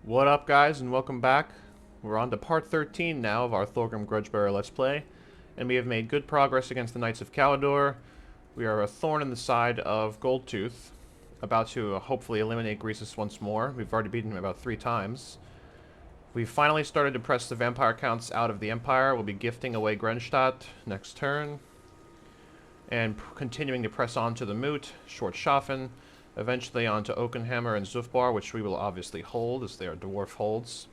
What up, guys, and welcome back. We're on to part 13 now of our Thorgrim Grudgebearer Let's Play, and we have made good progress against the Knights of Caledor. We are a thorn in the side of Goldtooth, about to hopefully eliminate Greasus once more. We've already beaten him about 3 times. We've finally started to press the vampire counts out of the Empire. We'll be gifting away Grenstadt next turn, and continuing to press on to the Moot, Schwarzschaffen, eventually on to Oakenhammer and Zufbar, which we will obviously hold, as they are dwarf holds.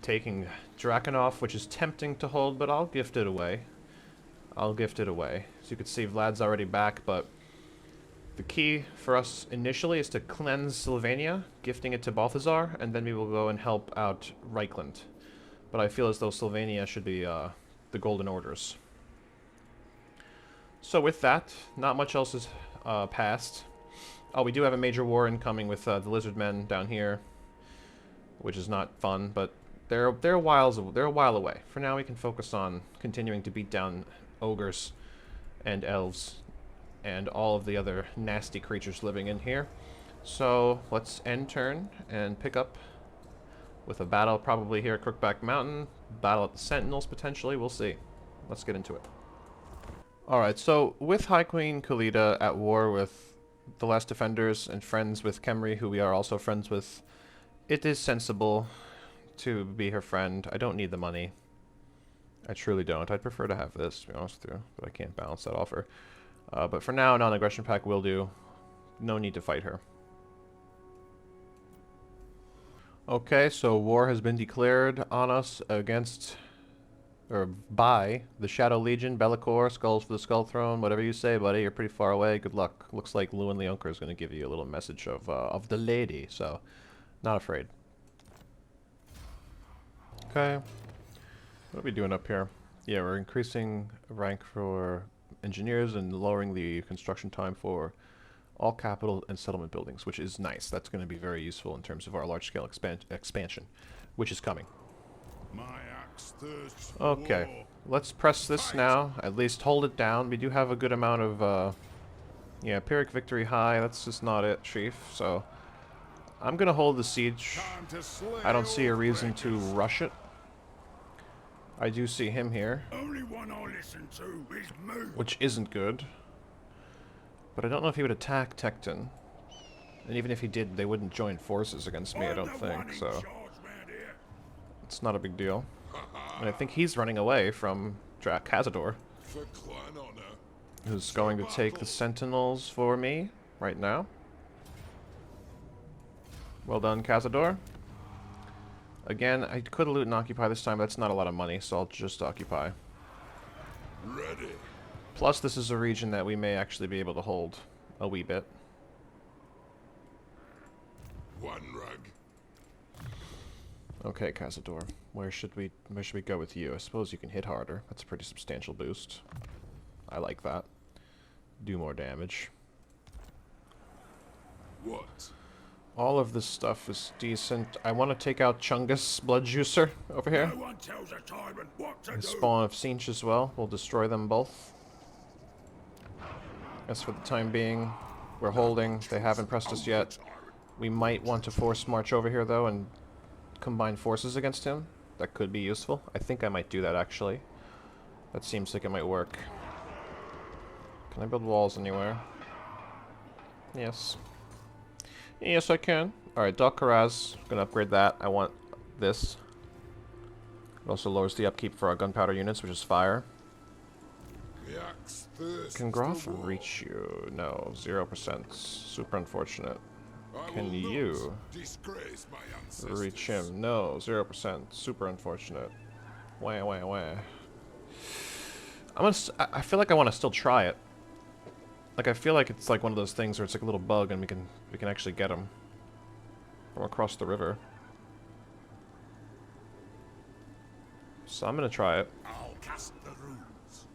Taking Drakenhof, which is tempting to hold, but I'll gift it away. As you can see, Vlad's already back, but the key for us initially is to cleanse Sylvania, gifting it to Balthazar, and then we will go and help out Reichland. But I feel as though Sylvania should be the Golden Orders. So with that, not much else is passed. Oh, we do have a major war incoming with the lizard men down here, which is not fun, but they're a while away. For now, we can focus on continuing to beat down ogres and elves and all of the other nasty creatures living in here. So let's end turn and pick up with a battle probably here at Crookback Mountain. Battle at the Sentinels potentially. We'll see. Let's get into it. All right. So with High Queen Khalida at war with the Last Defenders and friends with Khemri, who we are also friends with, it is sensible to be her friend. I don't need the money. I truly don't. I'd prefer to have this, to be honest with you, but I can't balance that offer. But for now, non-aggression pact will do. No need to fight her. Okay, so war has been declared on us against, or by, the Shadow Legion, Bellicor, Skulls for the Skull Throne, whatever you say, buddy. You're pretty far away. Good luck. Looks like Lewin Leonker is going to give you a little message of the lady, so not afraid. Okay. What are we doing up here? Yeah, we're increasing rank for engineers and lowering the construction time for all capital and settlement buildings, which is nice. That's going to be very useful in terms of our large-scale expansion, which is coming. Okay, let's press this now. At least hold it down. We do have a good amount of, yeah, Pyrrhic victory high. That's just not it, Chief. So I'm going to hold the siege. I don't see a reason to rush it. I do see him here, which isn't good. But I don't know if he would attack Tecton. And even if he did, they wouldn't join forces against me, I don't think, so it's not a big deal. And I think he's running away from Cazador, who's going to take the Sentinels for me right now. Well done, Cazador. Again, I could loot and occupy this time, but that's not a lot of money, so I'll just occupy. Ready. Plus, this is a region that we may actually be able to hold a wee bit. One rug. Okay, Cazador. Where should we go with you? I suppose you can hit harder. That's a pretty substantial boost. I like that. Do more damage. What? All of this stuff is decent. I want to take out Chungus, Blood Juicer, over here. No one tells a tyrant what to And do. Spawn of Sinch as well. We'll destroy them both. As for the time being, we're holding. They haven't pressed us yet. We might want to force march over here, though, and combine forces against him. That could be useful. I think I might do that, actually. That seems like it might work. Can I build walls anywhere? Yes. Yes, I can. Alright, Dalkaraz. Gonna upgrade that. I want this. It also lowers the upkeep for our gunpowder units, which is fire. Can Groff reach you? No, 0%. Super unfortunate. Can you reach him? No, 0%. Super unfortunate. Wah, wah, wah. I feel like I want to still try it. Like, I feel like it's like one of those things where it's like a little bug and we can actually get him from across the river. So I'm gonna try it. I'll cast the runes.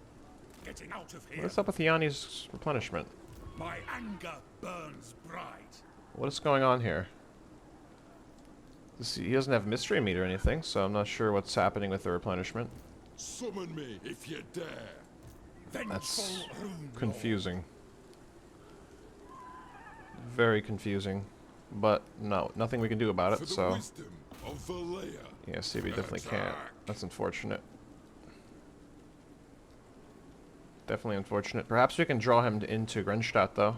Getting out of here. What's up with Yanni's replenishment? My anger burns bright. What is going on here? He doesn't have mystery meat or anything, so I'm not sure what's happening with the replenishment. Summon me if you dare. That's confusing. Very confusing. But no, nothing we can do about it, so of Valea. Yeah, see, we definitely can't. That's unfortunate. Definitely unfortunate. Perhaps we can draw him into Grenstadt, though.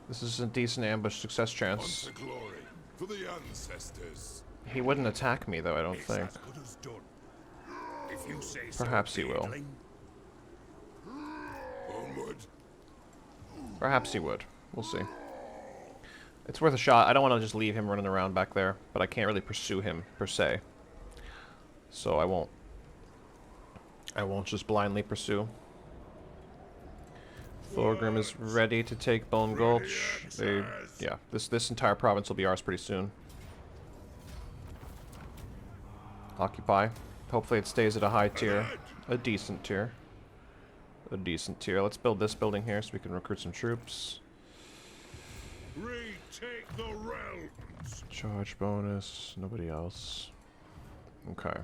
This is a decent ambush success chance. Onto glory for the ancestors. He wouldn't attack me, though, I don't It's think. as good as done. If you say so, Perhaps he will. Beardling. Onward. Perhaps he would. We'll see. It's worth a shot. I don't want to just leave him running around back there, but I can't really pursue him, per se. So I won't. I won't just blindly pursue. Thorgrim is ready to take Bone Gulch. Yeah, this entire province will be ours pretty soon. Occupy. Hopefully it stays at a high tier. A decent tier. A decent tier. Let's build this building here so we can recruit some troops. Retake the realms. Charge bonus. Nobody else. Okay.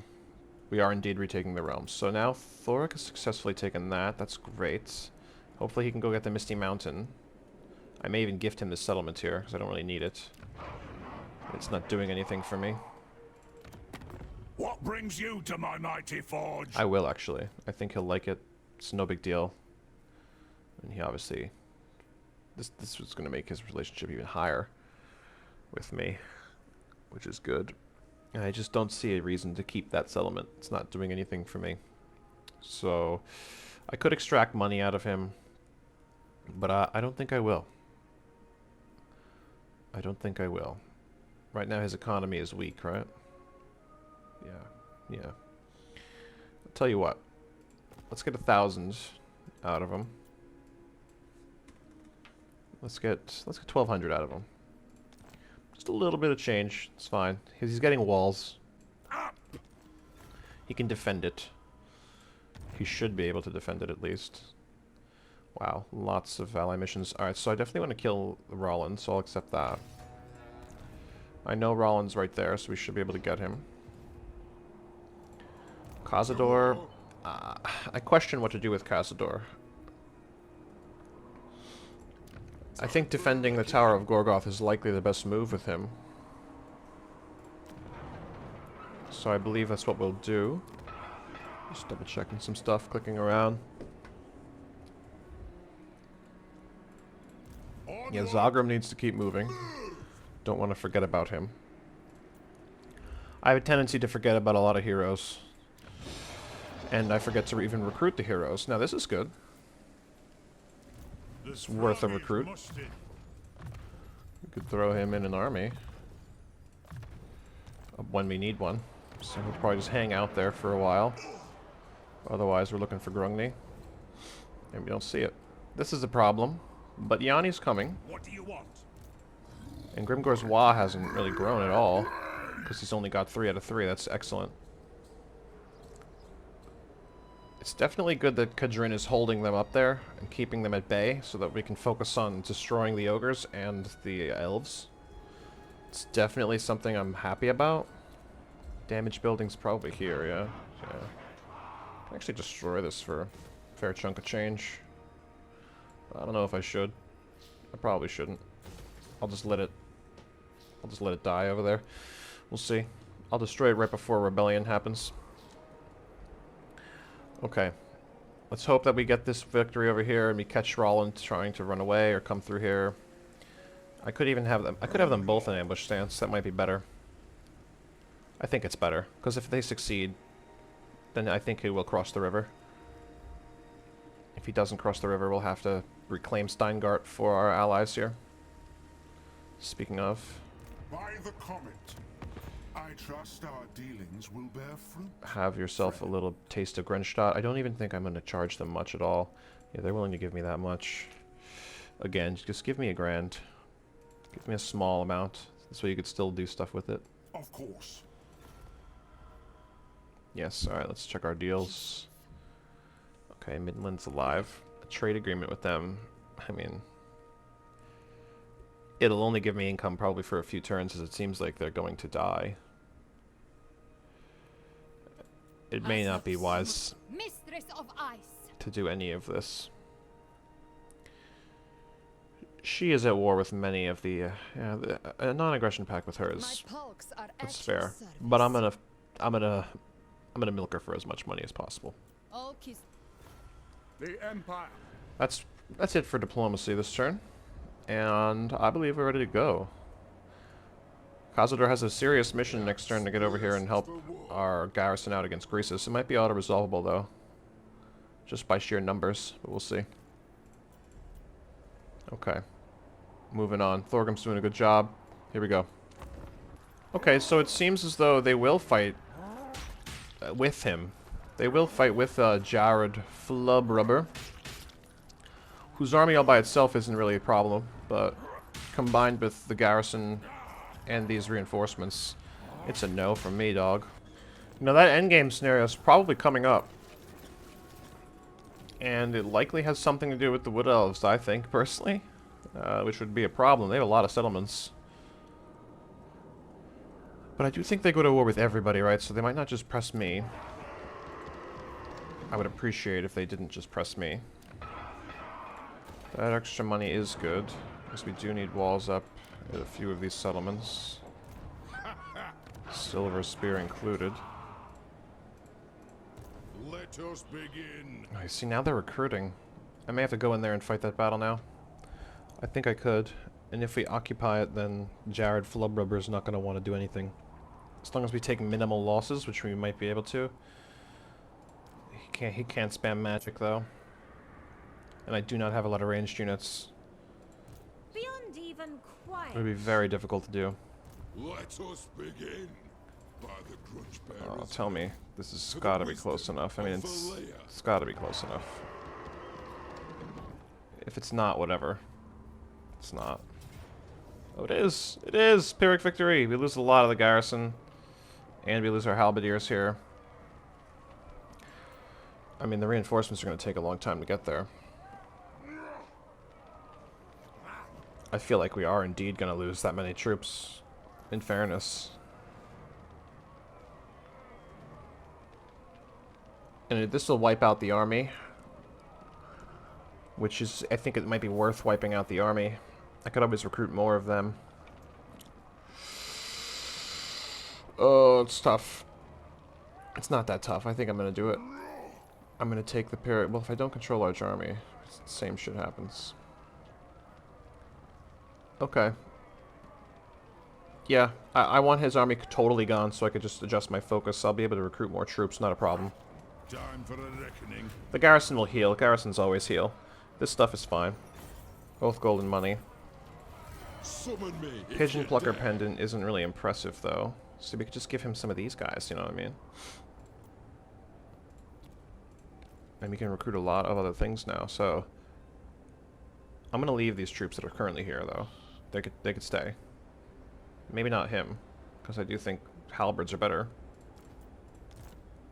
We are indeed retaking the realms. So now Thoric has successfully taken that. That's great. Hopefully he can go get the Misty Mountain. I may even gift him this settlement here, because I don't really need it. It's not doing anything for me. What brings you to my mighty forge? I will, actually. I think he'll like it. It's no big deal. And he obviously... This was going to make his relationship even higher with me, which is good. I just don't see a reason to keep that settlement. It's not doing anything for me. So, I could extract money out of him, but I don't think I will. I don't think I will. Right now his economy is weak, right? Yeah. I'll tell you what. Let's get 1,000 out of him. Let's get 1,200 out of him. Just a little bit of change. It's fine. He's getting walls. He can defend it. He should be able to defend it at least. Wow, lots of ally missions. Alright, so I definitely want to kill Rollin, so I'll accept that. I know Rollin's right there, so we should be able to get him. Cazador. I question what to do with Cazador. I think defending the Tower of Gorgoth is likely the best move with him. So I believe that's what we'll do. Just double checking some stuff, clicking around. Yeah, Thorgrim needs to keep moving. Don't want to forget about him. I have a tendency to forget about a lot of heroes. And I forget to even recruit the heroes. Now this is good. It's worth a recruit. We could throw him in an army. When we need one. So we'll probably just hang out there for a while. Otherwise we're looking for Grungni. And we don't see it. This is a problem. But Yanni's coming. What do you want? And Grimgor's Wa hasn't really grown at all. Because he's only got 3 out of 3. That's excellent. It's definitely good that Kadrin is holding them up there and keeping them at bay so that we can focus on destroying the ogres and the elves. It's definitely something I'm happy about. Damage building's probably here, yeah. I can actually destroy this for a fair chunk of change. I don't know if I should. I probably shouldn't. I'll just let it die over there. We'll see. I'll destroy it right before rebellion happens. Okay. Let's hope that we get this victory over here and we catch Rollin trying to run away or come through here. I could even have them. I could have them both in ambush stance. That might be better. I think it's better. Because if they succeed, then I think he will cross the river. If he doesn't cross the river, we'll have to reclaim Steingart for our allies here. Speaking of... By the comet, I trust our dealings will bear fruit. Have yourself a little taste of Grenstadt. I don't even think I'm going to charge them much at all. Yeah, they're willing to give me that much. Again, just give me $1,000. Give me a small amount. This way you could still do stuff with it. Of course. Yes, alright, let's check our deals. Okay, Midland's alive. A trade agreement with them. I mean... It'll only give me income probably for a few turns, as it seems like they're going to die. It may not be wise Mistress of Ice. to do any of this. She is at war with many of the, a non-aggression pact with her is, that's fair. But I'm gonna milk her for as much money as possible. The Empire. That's it for diplomacy this turn. And I believe we're ready to go. Khazador has a serious mission next turn to get over here and help our garrison out against Greasus. It might be auto-resolvable, though. Just by sheer numbers, but we'll see. Okay. Moving on. Thorgrim's doing a good job. Here we go. Okay, so it seems as though they will fight with him. They will fight with Jared Flubrubber, whose army all by itself isn't really a problem, but combined with the garrison and these reinforcements, it's a no from me, dog. Now that endgame scenario is probably coming up. And it likely has something to do with the Wood Elves, I think, personally. Which would be a problem. They have a lot of settlements. But I do think they go to war with everybody, right? So they might not just press me. I would appreciate if they didn't just press me. That extra money is good, because we do need walls up at a few of these settlements. Silverspear included. Let us begin. I see, now they're recruiting. I may have to go in there and fight that battle now. I think I could. And if we occupy it, then Jared Flubrubber is not going to want to do anything. As long as we take minimal losses, which we might be able to. He can't spam magic, though. And I do not have a lot of ranged units. Beyond even quiet. It would be very difficult to do. Let us begin. By the grudge Oh, bearers. tell me. This has got to be close enough. I mean, it's got to be close enough. If it's not, whatever. It's not. Oh, it is! It is! Pyrrhic victory! We lose a lot of the garrison. And we lose our halberdiers here. I mean, the reinforcements are going to take a long time to get there. I feel like we are indeed going to lose that many troops, in fairness. And this will wipe out the army. Which is, I think it might be worth wiping out the army. I could always recruit more of them. Oh, it's tough. It's not that tough. I think I'm going to do it. I'm going to take the period. Well, if I don't control large army, same shit happens. Okay. Yeah, I want his army totally gone so I could just adjust my focus. I'll be able to recruit more troops, not a problem. Time for a reckoning. The garrison will heal. Garrisons always heal. This stuff is fine. Both gold and money. Summon me. Pigeon Plucker Pendant isn't really impressive, though. So we could just give him some of these guys, you know what I mean? And we can recruit a lot of other things now, so... I'm gonna leave these troops that are currently here, though. They could stay. Maybe not him, because I do think halberds are better.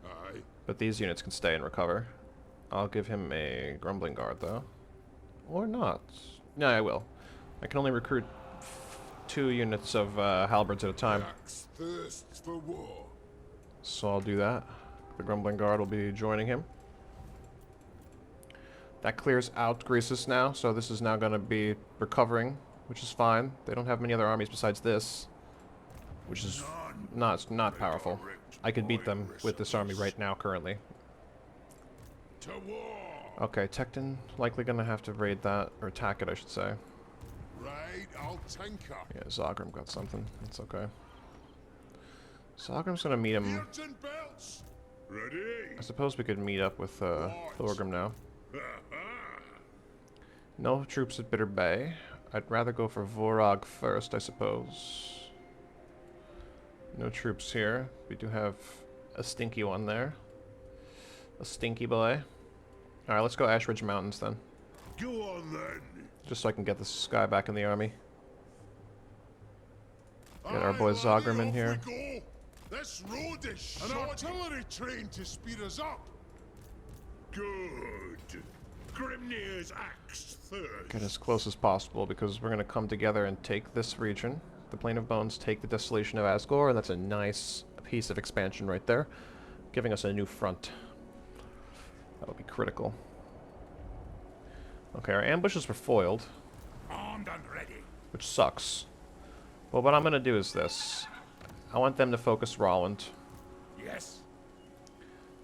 Aye. But these units can stay and recover. I'll give him a Grumbling Guard, though. Or not. No, I will. I can only recruit 2 units of halberds at a time. Axe thirsts for war. So I'll do that. The Grumbling Guard will be joining him. That clears out Greasus now, so this is now going to be recovering, which is fine. They don't have many other armies besides this, which is not powerful. I could beat them with this army right now, currently. To war. Okay, Tecton likely going to have to raid that, or attack it, I should say. Right, I'll tinker. Yeah, Zogrim got something. That's okay. Zogrim's going to meet him. Beards and belts. Ready. I suppose we could meet up with Thorgrim now. No troops at Bitter Bay. I'd rather go for Vorog first, I suppose. No troops here. We do have a stinky one there. A stinky boy. Alright, let's go Ashridge Mountains then. Go on then. Just so I can get this guy back in the army. Get our boy Zogrim in here. This road is short. An artillery train to speed us up. Good. Grimnir's axe thirst. Get as close as possible because we're going to come together and take this region. The Plain of Bones, take the Desolation of Asgore, and that's a nice piece of expansion right there. Giving us a new front. That would be critical. Okay, our ambushes were foiled. Armed and ready. which sucks. But what I'm going to do is this. I want them to focus Rolland. Yes.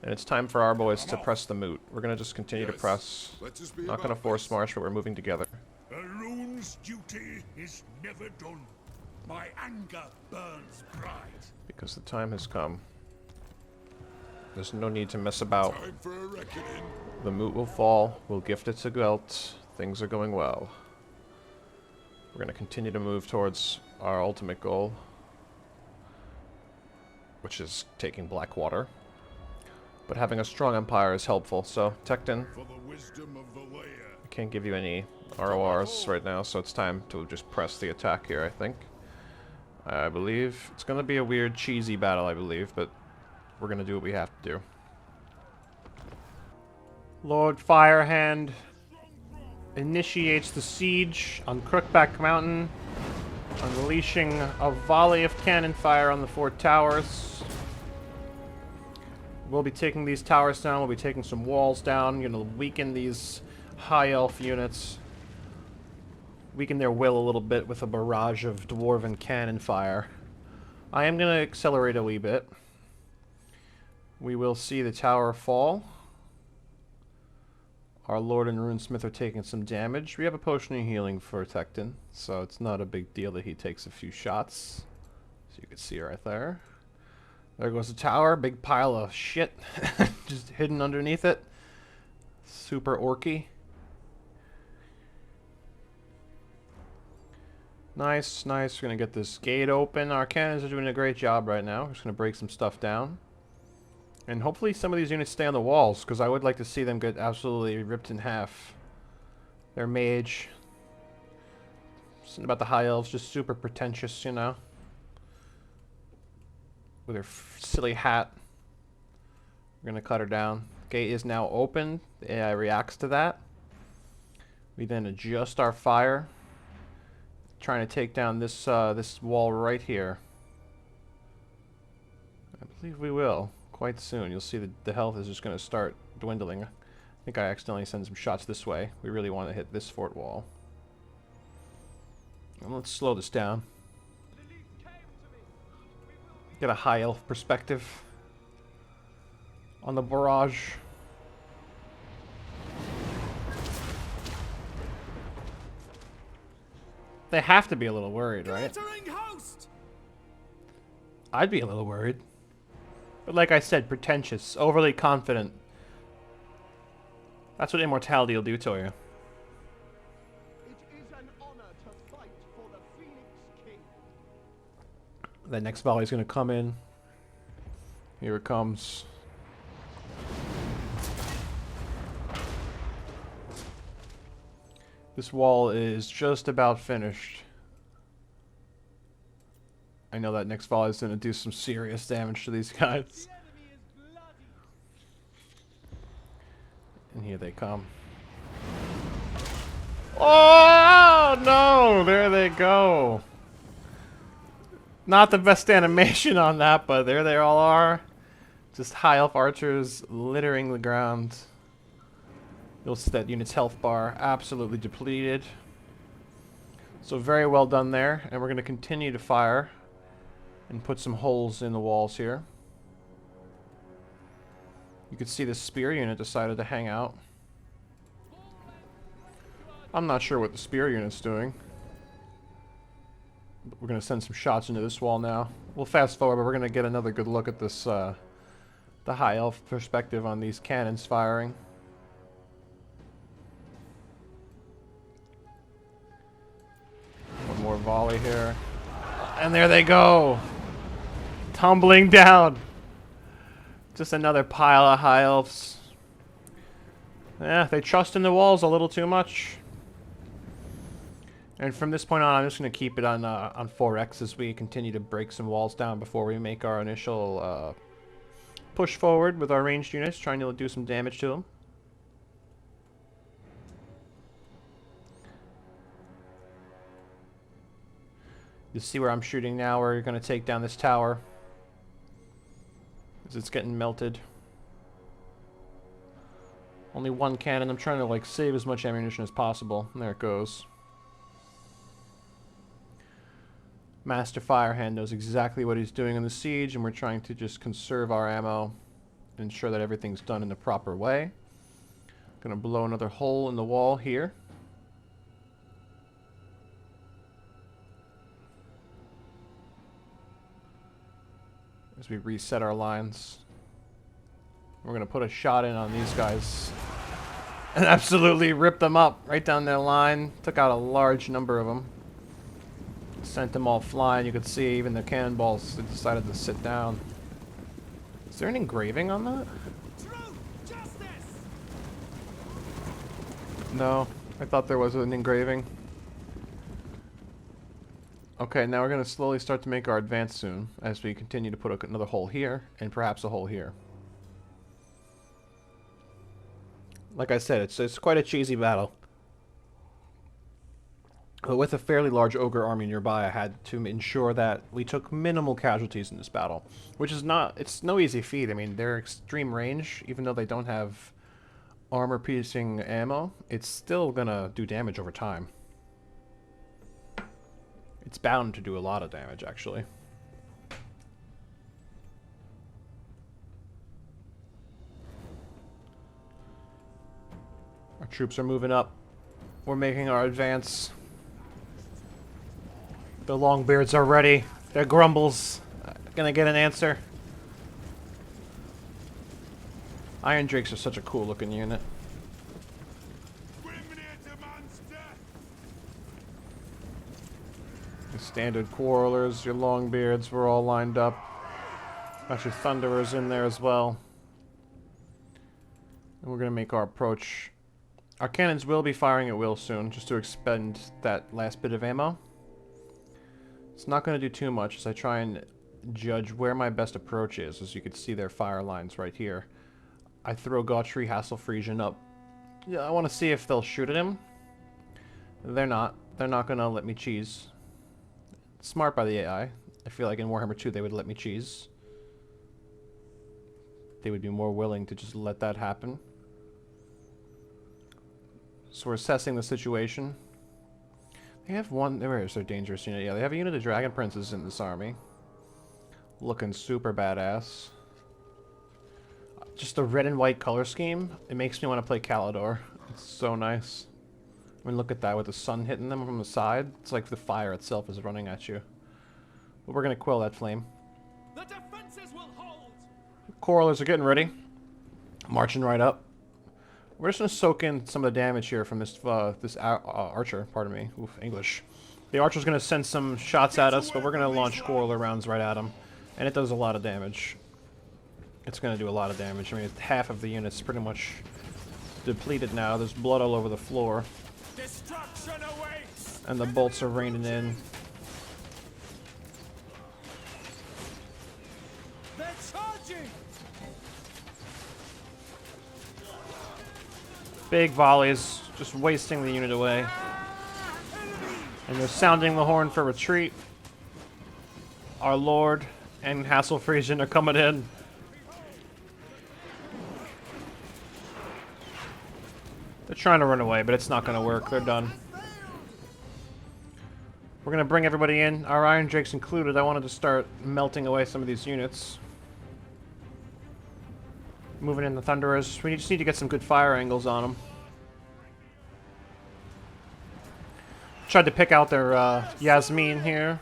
And it's time for our boys to press the moot. We're going to just continue to press. Let us be Not going to about force this. march, but we're moving together. A rune's duty is never done. My anger burns bright. Because the time has come. There's no need to mess about. Time for a reckoning. The moot will fall. We'll gift it to Gelt. Things are going well. We're going to continue to move towards our ultimate goal, which is taking Blackwater. But having a strong empire is helpful. So, Tecton, For the wisdom of the layer. I can't give you any RORs right now, so it's time to just press the attack here, I think. I believe it's going to be a weird, cheesy battle, I believe, but we're going to do what we have to do. Lord Firehand initiates the siege on Crookback Mountain, unleashing a volley of cannon fire on the 4 towers. We'll be taking these towers down, we'll be taking some walls down, you know, weaken these high elf units. Weaken their will a little bit with a barrage of dwarven cannon fire. I am going to accelerate a wee bit. We will see the tower fall. Our Lord and Runesmith are taking some damage. We have a potion of healing for Tecton, so it's not a big deal that he takes a few shots. So you can see right there. There goes the tower, big pile of shit just hidden underneath it. Super orky. Nice, nice. We're gonna get this gate open. Our cannons are doing a great job right now. We're just gonna break some stuff down. And hopefully some of these units stay on the walls, because I would like to see them get absolutely ripped in half. Their mage. Something about the high elves, just super pretentious, you know. With her silly hat. We're gonna cut her down. Gate is now open. The AI reacts to that. We then adjust our fire. Trying to take down this this wall right here. I believe we will quite soon. You'll see that the health is just going to start dwindling. I think I accidentally sent some shots this way. We really want to hit this fort wall. And let's slow this down. Get a high elf perspective on the barrage. They have to be a little worried, right? I'd be a little worried. But like I said, pretentious, overly confident. That's what immortality will do to you. It is an honor to fight for the Phoenix King. The next volley is going to come in. Here it comes. This wall is just about finished. I know that next volley is going to do some serious damage to these guys. And here they come. Oh no! There they go. Not the best animation on that, but there they all are. Just high elf archers littering the ground. You'll see that unit's health bar absolutely depleted. So very well done there. And we're going to continue to fire and put some holes in the walls here. You can see the spear unit decided to hang out. I'm not sure what the spear unit's doing. But we're going to send some shots into this wall now. We'll fast forward, but we're going to get another good look at this, the high elf perspective on these cannons firing. One more volley here. And there they go! Tumbling down! Just another pile of high elves. Yeah, they trust in the walls a little too much. And from this point on, I'm just going to keep it on 4x as we continue to break some walls down before we make our initial push forward with our ranged units, trying to do some damage to them. You see where I'm shooting now, where you're going to take down this tower. As it's getting melted. Only one cannon. I'm trying to like save as much ammunition as possible. And there it goes. Master Firehand knows exactly what he's doing in the siege, and we're trying to just conserve our ammo, ensure that everything's done in the proper way. Gonna blow another hole in the wall here. As we reset our lines. We're gonna put a shot in on these guys. And absolutely rip them up right down their line. Took out a large number of them. Sent them all flying. You could see even the cannonballs decided to sit down. Is there an engraving on that? No, I thought there was an engraving. Okay, now we're going to slowly start to make our advance soon as we continue to put another hole here and perhaps a hole here. Like I said, it's quite a cheesy battle. But with a fairly large ogre army nearby, I had to ensure that we took minimal casualties in this battle, which is not, it's no easy feat. I mean, they're extreme range, even though they don't have armor-piercing ammo, it's still gonna do damage over time. It's bound to do a lot of damage, actually. Our troops are moving up. We're making our advance. The Longbeards are ready. Their grumbles gonna get an answer. Iron Drakes are such a cool looking unit. The standard Quarrelers, your Longbeards were all lined up. Got your Thunderers in there as well. And we're gonna make our approach. Our cannons will be firing at will soon, just to expend that last bit of ammo. It's not gonna do too much as I try and judge where my best approach is. As you can see, their fire lines right here. I throw Gautry Hasselfriesian up. Yeah, I want to see if they'll shoot at him. They're not. They're not going to let me cheese. Smart by the AI. I feel like in Warhammer 2 they would let me cheese. They would be more willing to just let that happen. So we're assessing the situation. They have one... Where is their dangerous unit? Yeah, they have a unit of Dragon Princes in this army. Looking super badass. Just the red and white color scheme, it makes me want to play Calidor. It's so nice. I mean, look at that with the sun hitting them from the side. It's like the fire itself is running at you. But we're going to quell that flame. The defenses will hold. Quarrelers are getting ready. Marching right up. We're just going to soak in some of the damage here from this archer. Pardon me. Oof, English. The archer's going to send some shots at us, but we're going to launch Quarreler rounds right at him. And it does a lot of damage. It's going to do a lot of damage. I mean, half of the unit's pretty much depleted now. There's blood all over the floor. Destruction awaits. And the bolts are raining in. They're charging. Big volleys, just wasting the unit away. And they're sounding the horn for retreat. Our Lord and Hasselfriesian are coming in. They're trying to run away, but it's not going to work. They're done. We're going to bring everybody in, our Iron Drakes included. I wanted to start melting away some of these units. Moving in the Thunderers. We just need to get some good fire angles on them. Tried to pick out their Yasmin here.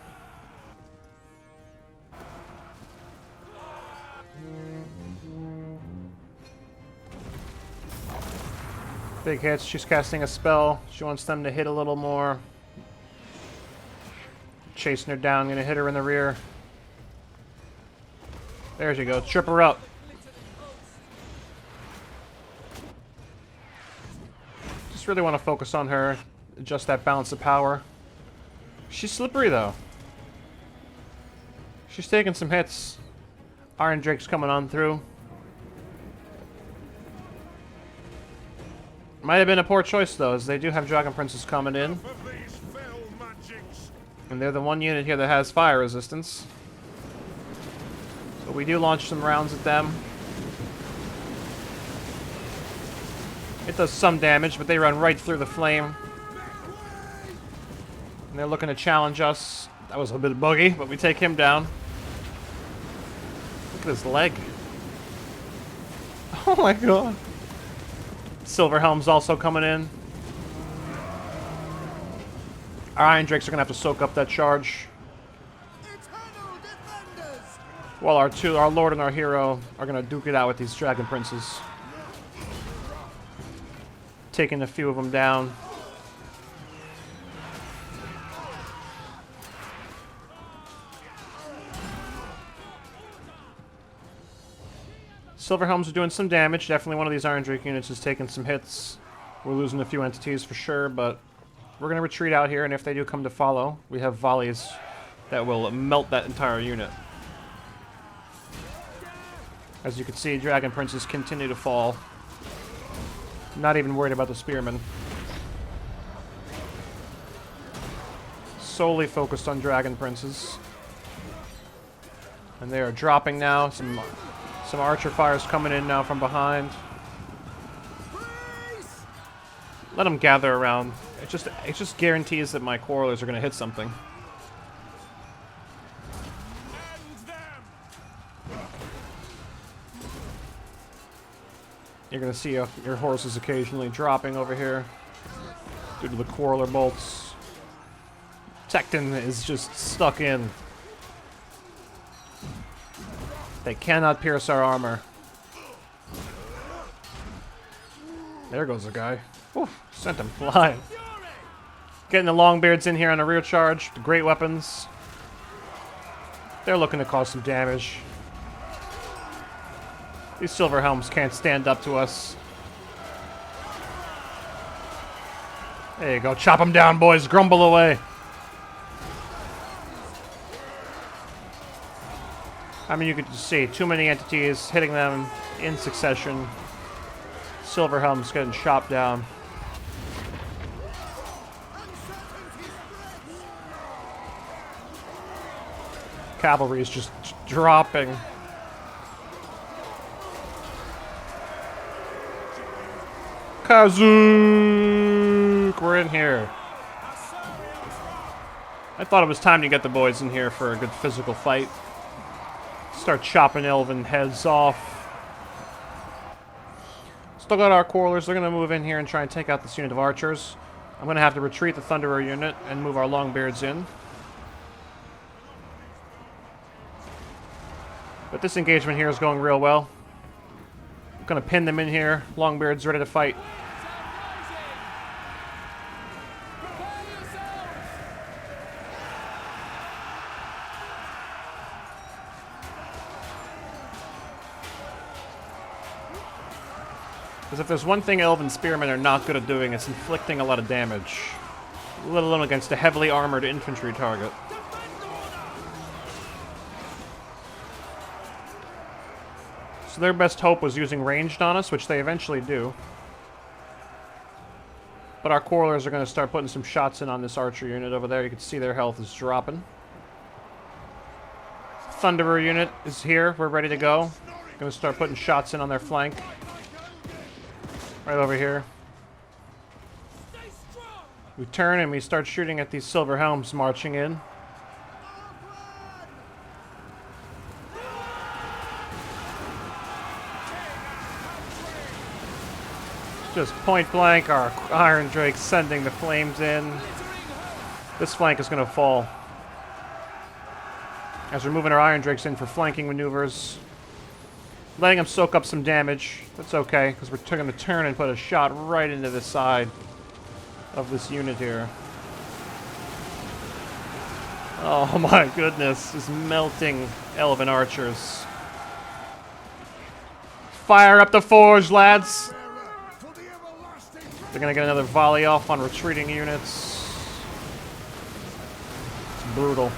Big hits. She's casting a spell. She wants them to hit a little more. Chasing her down. Gonna hit her in the rear. There she goes. Trip her up. Just really want to focus on her. Adjust that balance of power. She's slippery though. She's taking some hits. Iron Drake's coming on through. Might have been a poor choice though, as they do have Dragon Princes coming in. And they're the one unit here that has fire resistance. So we do launch some rounds at them. It does some damage, but they run right through the flame. And they're looking to challenge us. That was a bit buggy, but we take him down. Look at his leg. Oh my god. Silverhelm's also coming in. Our Iron Drakes are gonna have to soak up that charge. While our Lord and our Hero are gonna duke it out with these Dragon Princes. Taking a few of them down. Silverhelms are doing some damage. Definitely one of these Iron Drake units is taking some hits. We're losing a few entities for sure, but we're going to retreat out here, and if they do come to follow, we have volleys that will melt that entire unit. As you can see, Dragon Princes continue to fall. Not even worried about the Spearmen. Solely focused on Dragon Princes. And they are dropping now. Some archer fires coming in now from behind. Let them gather around. It just guarantees that my quarrelers are going to hit something. You're going to see your horses occasionally dropping over here due to the quarreler bolts. Tekton is just stuck in. They cannot pierce our armor. There goes a guy. Oof, sent him flying. Getting the Longbeards in here on a rear charge. The great weapons. They're looking to cause some damage. These Silverhelms can't stand up to us. There you go. Chop them down, boys. Grumble away. I mean, you could just see too many entities hitting them in succession. Silverhelm's getting chopped down. Cavalry is just dropping. Kazook! We're in here. I thought it was time to get the boys in here for a good physical fight. Start chopping elven heads off. Still got our quarrelers. They're going to move in here and try and take out this unit of archers. I'm going to have to retreat the Thunderer unit and move our Longbeards in. But this engagement here is going real well. I'm going to pin them in here. Longbeard's ready to fight. Because if there's one thing Elven Spearmen are not good at doing, it's inflicting a lot of damage. Let alone against a heavily armored infantry target. So their best hope was using ranged on us, which they eventually do. But our quarrelers are going to start putting some shots in on this archer unit over there. You can see their health is dropping. Thunderer unit is here. We're ready to go. Going to start putting shots in on their flank. Right over here. We turn and we start shooting at these Silverhelms marching in. Just point blank, our Iron Drake sending the flames in. This flank is going to fall. As we're moving our Iron Drakes in for flanking maneuvers. Letting them soak up some damage. That's okay, because we're going to turn and put a shot right into the side of this unit here. Oh my goodness, just melting elven archers. Fire up the forge, lads! They're going to get another volley off on retreating units. It's brutal.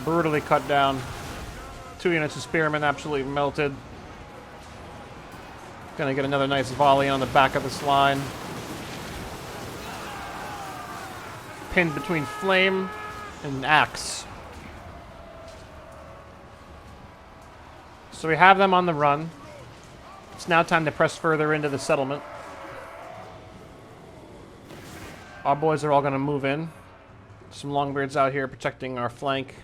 Brutally cut down. 2 units of spearmen absolutely melted. Gonna get another nice volley on the back of this line. Pinned between flame and axe. So we have them on the run. It's now time to press further into the settlement. Our boys are all gonna move in. Some Longbeards out here protecting our flank.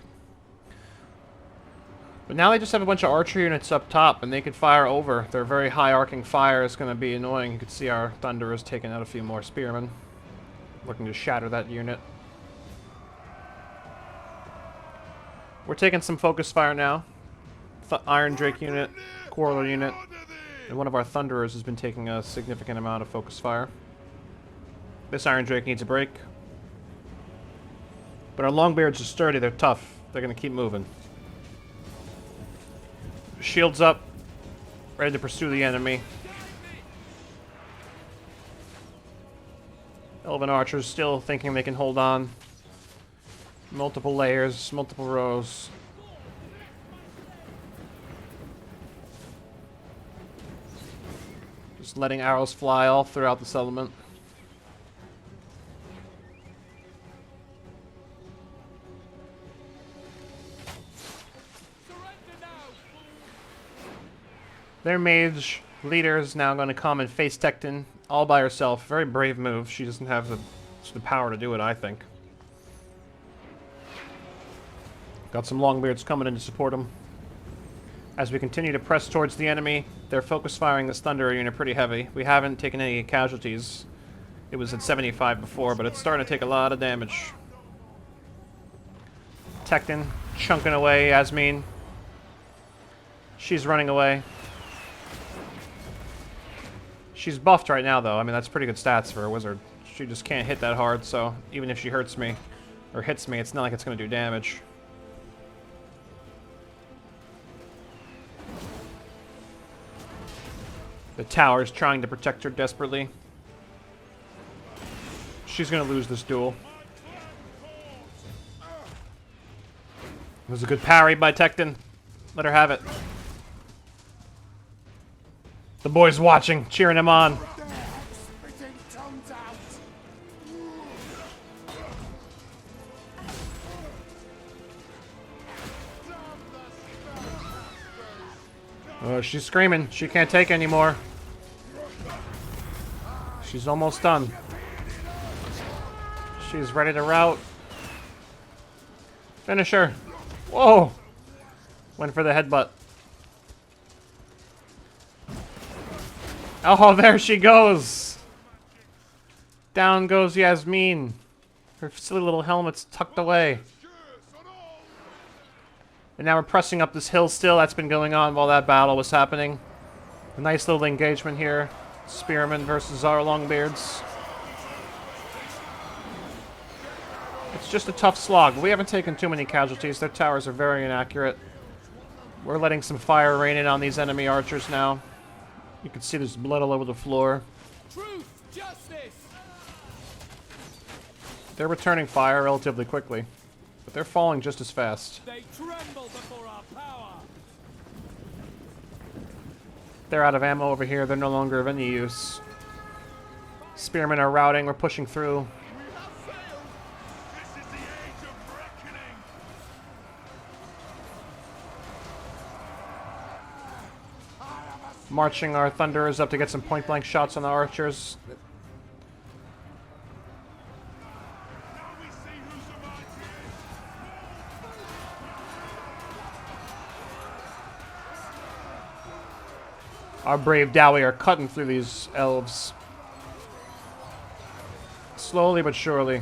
But now they just have a bunch of archer units up top, and they could fire over. Their very high arcing fire is going to be annoying. You can see our Thunderers taking out a few more spearmen, looking to shatter that unit. We're taking some focus fire now. Iron Drake unit, Quarreler unit, and one of our Thunderers has been taking a significant amount of focus fire. This Iron Drake needs a break. But our Longbeards are sturdy, they're tough. They're going to keep moving. Shields up, ready to pursue the enemy. Elven archers still thinking they can hold on. Multiple layers, multiple rows. Just letting arrows fly all throughout the settlement. Their mage leader is now going to come and face Tecton all by herself. Very brave move. She doesn't have the power to do it, I think. Got some Longbeards coming in to support him. As we continue to press towards the enemy, they're focus firing this Thunder unit pretty heavy. We haven't taken any casualties. It was at 75 before, but it's starting to take a lot of damage. Tecton chunking away, Yasmin. She's running away. She's buffed right now, though. I mean, that's pretty good stats for a wizard. She just can't hit that hard, so even if she hurts me, or hits me, it's not like it's going to do damage. The tower's trying to protect her desperately. She's going to lose this duel. It was a good parry by Tecton. Let her have it. The boys watching, cheering him on. Oh, she's screaming. She can't take anymore. She's almost done. She's ready to rout. Finish her. Whoa! Went for the headbutt. Oh, there she goes! Down goes Yasmin. Her silly little helmet's tucked away. And now we're pressing up this hill still. That's been going on while that battle was happening. A nice little engagement here. Spearmen versus our Longbeards. It's just a tough slog. We haven't taken too many casualties. Their towers are very inaccurate. We're letting some fire rain in on these enemy archers now. You can see there's blood all over the floor. Truth, justice. They're returning fire relatively quickly, but they're falling just as fast. They tremble before our power. They're out of ammo over here. They're no longer of any use. Spearmen are routing. We're pushing through. This is the age of reckoning. Marching our Thunderers up to get some point-blank shots on the archers. Now we see who's the mighty. Our brave Dowie are cutting through these elves. Slowly but surely.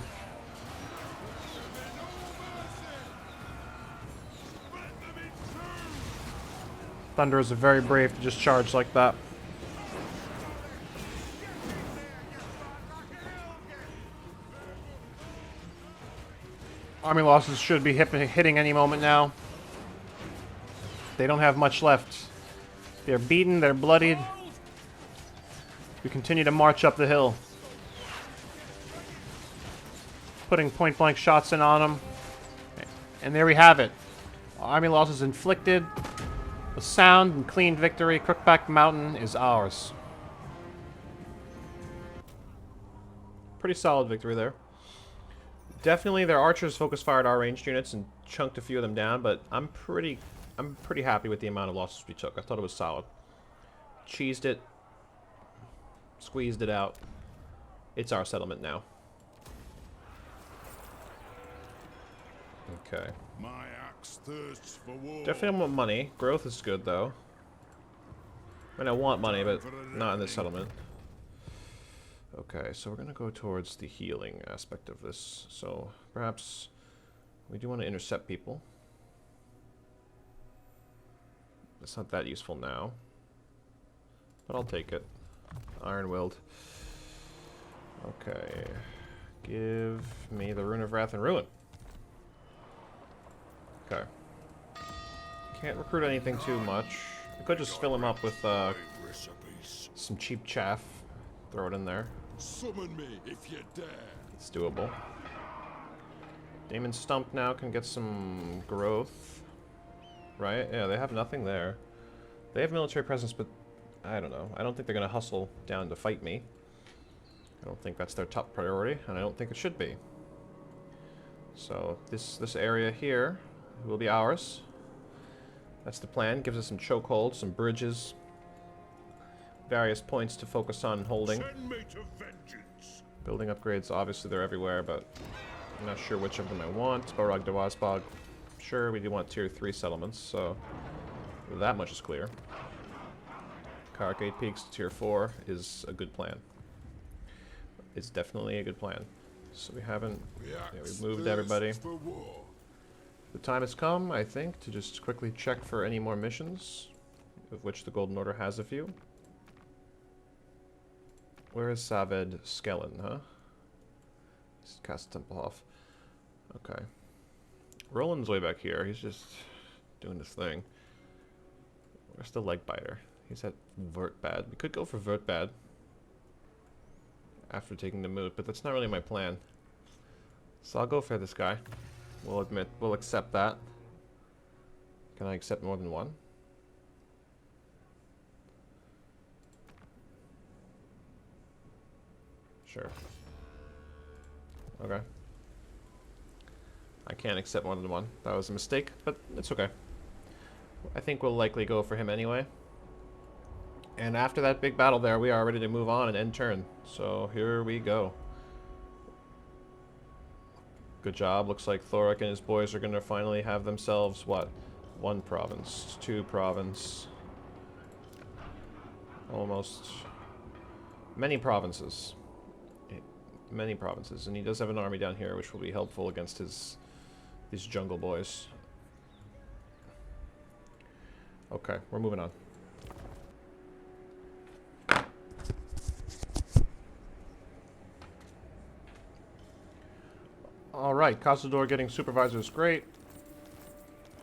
Thunderers are very brave to just charge like that. Army losses should be hitting any moment now. They don't have much left. They're beaten, they're bloodied. We continue to march up the hill. Putting point-blank shots in on them. And there we have it. Army losses inflicted. A sound and clean victory. Crookback Mountain is ours. Pretty solid victory there. Definitely their archers focus fired our ranged units and chunked a few of them down, but I'm pretty happy with the amount of losses we took. I thought it was solid. Cheesed it. Squeezed it out. It's our settlement now. Okay. My axe thirsts for war. Definitely want money. Growth is good, though. I mean, I want money, but not in this settlement. Okay, so we're going to go towards the healing aspect of this. So, perhaps we do want to intercept people. It's not that useful now. But I'll take it. Iron-willed. Okay. Give me the Rune of Wrath and Ruin. Okay. Can't recruit anything too much. I could just fill him up with Recipes. some cheap chaff. Throw it in there. Summon me if you dare. It's doable. Damon Stump now can get some growth. Right? Yeah, they have nothing there. They have military presence, but I don't know. I don't think they're going to hustle down to fight me. I don't think that's their top priority, and I don't think it should be. So, this area here will be ours. That's the plan. Gives us some chokeholds, some bridges, various points to focus on holding. Send me to vengeance. Building upgrades, obviously they're everywhere, but I'm not sure which of them I want. Borog Dawazbog. Sure, we do want tier 3 settlements, so that much is clear. Cargate Peaks to tier 4 is a good plan. It's definitely a good plan. So we haven't... Yeah, we've moved everybody. For war. The time has come, I think, to just quickly check for any more missions, of which the Golden Order has a few. Where is Saved Skellen, huh? He's cast Temple off. Okay. Roland's way back here. He's just doing this thing. Where's the Legbiter? He's at Vertbad. We could go for Vertbad after taking the moot, but that's not really my plan. So I'll go for this guy. We'll accept that. Can I accept more than one? Sure. Okay. I can't accept more than one. That was a mistake, but it's okay. I think we'll likely go for him anyway. And after that big battle there, we are ready to move on and end turn. So here we go. Good job. Looks like Thoric and his boys are going to finally have themselves, what? 1 province, 2 province. Almost. Many provinces. Many provinces. And he does have an army down here, which will be helpful against these jungle boys. Okay, we're moving on. Alright, Castledor getting supervisor is great.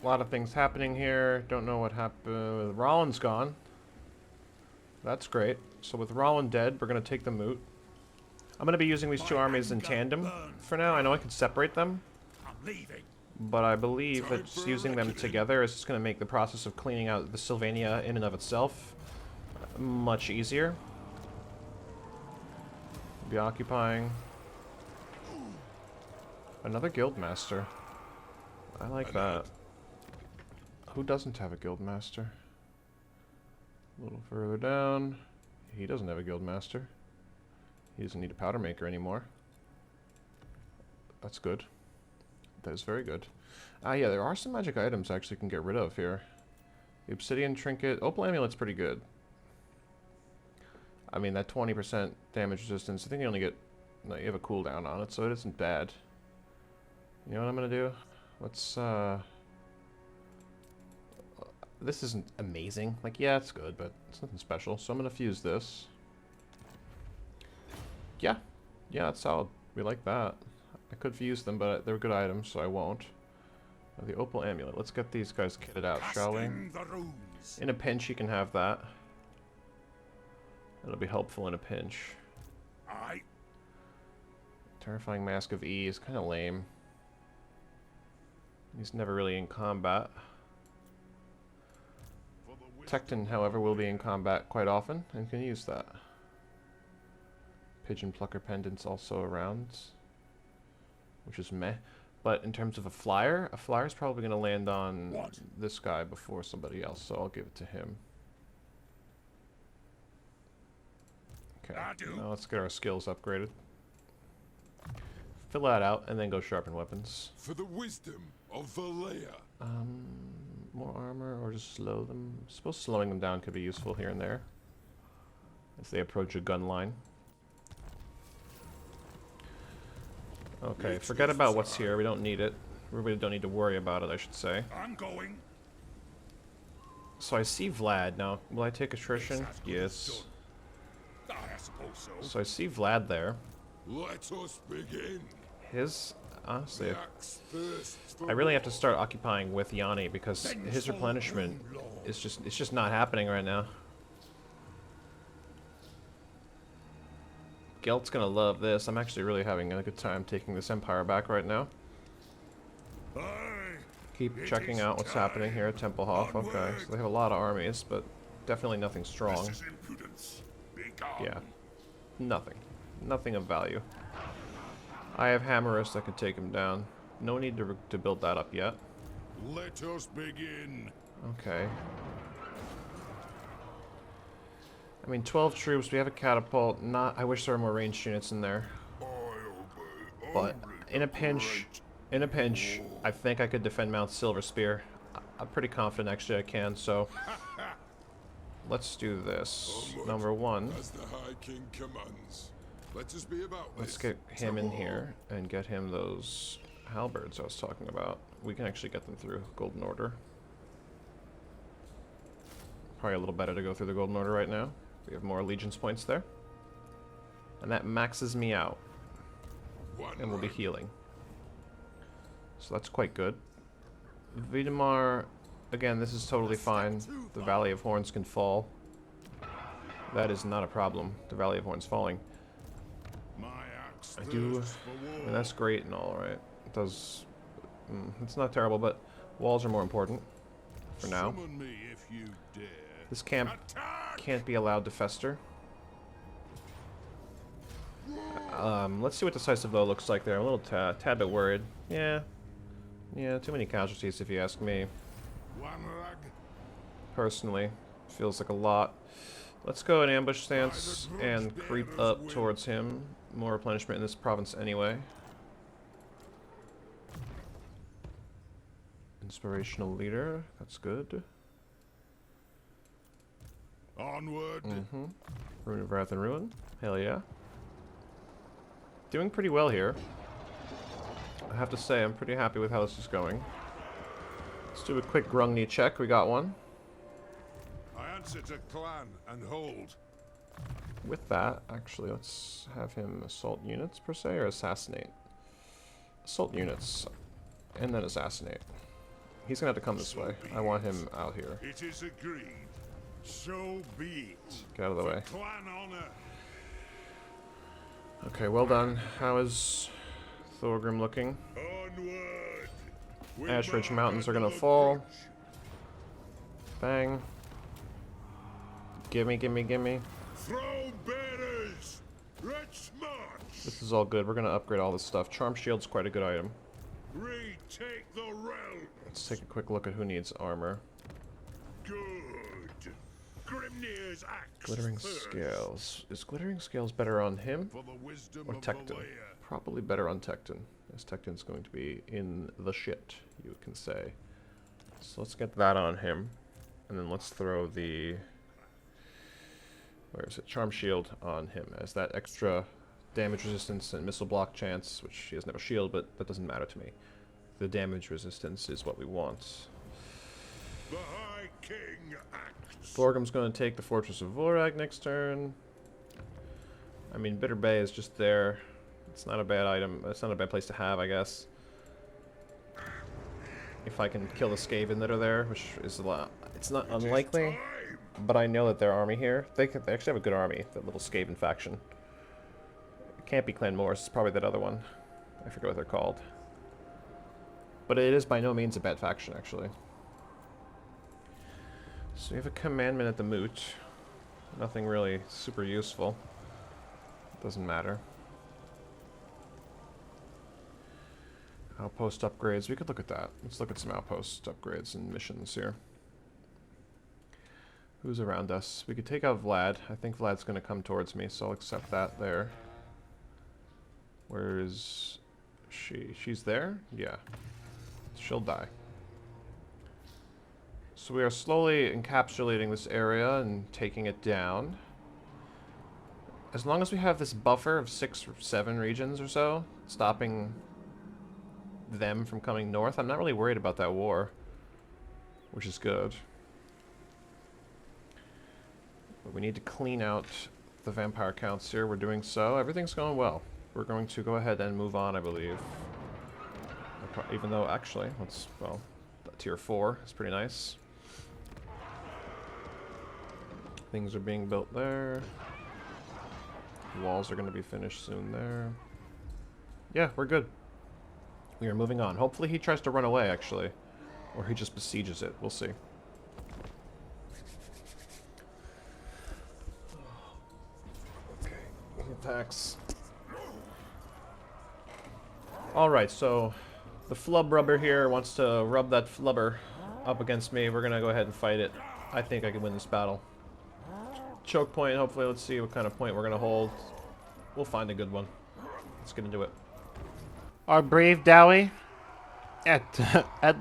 A lot of things happening here. Don't know what happened. Rollins gone. That's great. So with Rollin dead, we're going to take the moot. I'm going to be using these 2 armies in tandem for now. I know I can separate them, I'm leaving. but I believe that just using them together is just going to make the process of cleaning out the Sylvania in and of itself much easier. Be occupying another guild master. I like that. Who doesn't have a guild master? A little further down. He doesn't have a guild master. He doesn't need a powder maker anymore. That's good. That is very good. Yeah, there are some magic items I actually can get rid of here. The obsidian trinket. Opal amulet's pretty good. I mean, that 20% damage resistance, I think you only get... No, you have a cooldown on it, so it isn't bad. You know what I'm gonna do? Let's, this isn't amazing. Like, yeah, it's good, but it's nothing special. So I'm gonna fuse this. Yeah. Yeah, that's solid. We like that. I could fuse them, but they're good items, so I won't. The Opal Amulet. Let's get these guys kitted out, shall we? In a pinch, you can have that. That'll be helpful in a pinch. Aye. Terrifying Mask of E is kind of lame. He's never really in combat. Tecton, however, will be in combat quite often and can use that. Pigeon Plucker Pendant's also around, which is meh. But in terms of a flyer's probably going to land on this guy before somebody else, so I'll give it to him. Okay, now let's get our skills upgraded. Fill that out, and then go sharpen weapons. For the wisdom of Valea. More armor or just slow them. I suppose slowing them down could be useful here and there as they approach a gun line. Okay, forget about what's here. We don't need it. We really don't need to worry about it, I should say. I'm going. So I see Vlad. Now, will I take attrition? Yes. I suppose so. So I see Vlad there. Let us begin. His, honestly, The axe thirsts for I really have to war. start occupying with Yanni because his replenishment is it's just not happening right now. Gelt's gonna love this. I'm actually really having a good time taking this empire back right now. Aye. Keep It checking is out what's happening here at Templehof. Okay, Onward. so they have a lot of armies, but definitely nothing strong. This is impudence. Be gone. Yeah, nothing. Nothing of value. I have Hammerist that can take him down. No need to build that up yet. Let us begin. Okay. I mean, 12 troops, we have a catapult. Not. I wish there were more ranged units in there. I obey But only in the a pinch, great. I think I could defend Mount Silverspear. I'm pretty confident actually I can, so let's do this. Onward, Number one, as the High King commands. Let us be about let's this. get him To in war. here and get him those halberds I was talking about. We can actually get them through Golden Order. Probably a little better to go through the Golden Order right now. We have more allegiance points there. And that maxes me out. One And we'll be rank. healing. So that's quite good. Vidamar, again, this is totally fine. The Valley of Horns can fall. That is not a problem. The Valley of Horns falling. My axe I do. thirsts for I war. mean, that's great and all, right? It does. It's not terrible, but walls are more important for now. Summon me if you dare. This camp Attack! can't be allowed to fester. Let's see what decisive though looks like there. I'm a little tad bit worried. Yeah, too many casualties if you ask me. One rag. Personally, feels like a lot. Let's go in ambush stance and creep up towards him. More replenishment in this province anyway. Inspirational leader, that's good. Onward. Rune of Wrath and Ruin, hell yeah. Doing pretty well here. I have to say, I'm pretty happy with how this is going. Let's do a quick Grungni check, we got one. I answer to clan and hold. With that, actually, let's have him assault units per se, or assassinate? Assault units, and then assassinate. He's gonna have to come this way. I want him out here. It is agreed. So be it. Get out of the way. For clan honor. Okay, well done. How is Thorgrim looking? Onward. With Ash Ridge my Mountains are hand gonna of fall. grudge. Bang. Gimme, gimme, gimme. Throne bearers. Let's march. This is all good. We're gonna upgrade all this stuff. Charm Shield's quite a good item. Retake the realm. Let's take a quick look at who needs armor. Good. Grimnir's axe. Glittering thirsts Scales. Is Glittering Scales better on him For the wisdom or of Tecton? Valea. Probably better on Tecton, as Tecton's going to be in the shit, you can say. So let's get that on him, and then let's throw the... where is it? Charm Shield on him, as that extra damage resistance and missile block chance, which he doesn't have a shield, but that doesn't matter to me. The damage resistance is what we want. The High King acts. Thorgrim's going to take the Fortress of Vorag next turn. I mean, Bitter Bay is just there. It's not a bad item. It's not a bad place to have, I guess. If I can kill the Skaven that are there, which is a lot. It's not unlikely, but I know that their army here, they actually have a good army, that little Skaven faction. It can't be Clan Morris, it's probably that other one. I forget what they're called. But it is by no means a bad faction, actually. So we have a commandment at the Moot. Nothing really super useful. Doesn't matter. Outpost upgrades. We could look at that. Let's look at some outpost upgrades and missions here. Who's around us? We could take out Vlad. I think Vlad's going to come towards me, so I'll accept that there. Where is she? She's there? Yeah. She'll die. So we are slowly encapsulating this area and taking it down. As long as we have this buffer of 6 or 7 regions or so, stopping them from coming north, I'm not really worried about that war, which is good. But we need to clean out the vampire counts here. We're doing so. Everything's going well. We're going to go ahead and move on, I believe. Even though, actually, let's, well, tier 4 is pretty nice. Things are being built there. Walls are going to be finished soon there. Yeah, we're good. We are moving on. Hopefully he tries to run away, actually. Or he just besieges it. We'll see. Okay, he attacks. Alright, so the flub rubber here wants to rub that flubber up against me. We're going to go ahead and fight it. I think I can win this battle. Choke point, hopefully. Let's see what kind of point we're going to hold. We'll find a good one. Let's get into it. Our brave Dowie at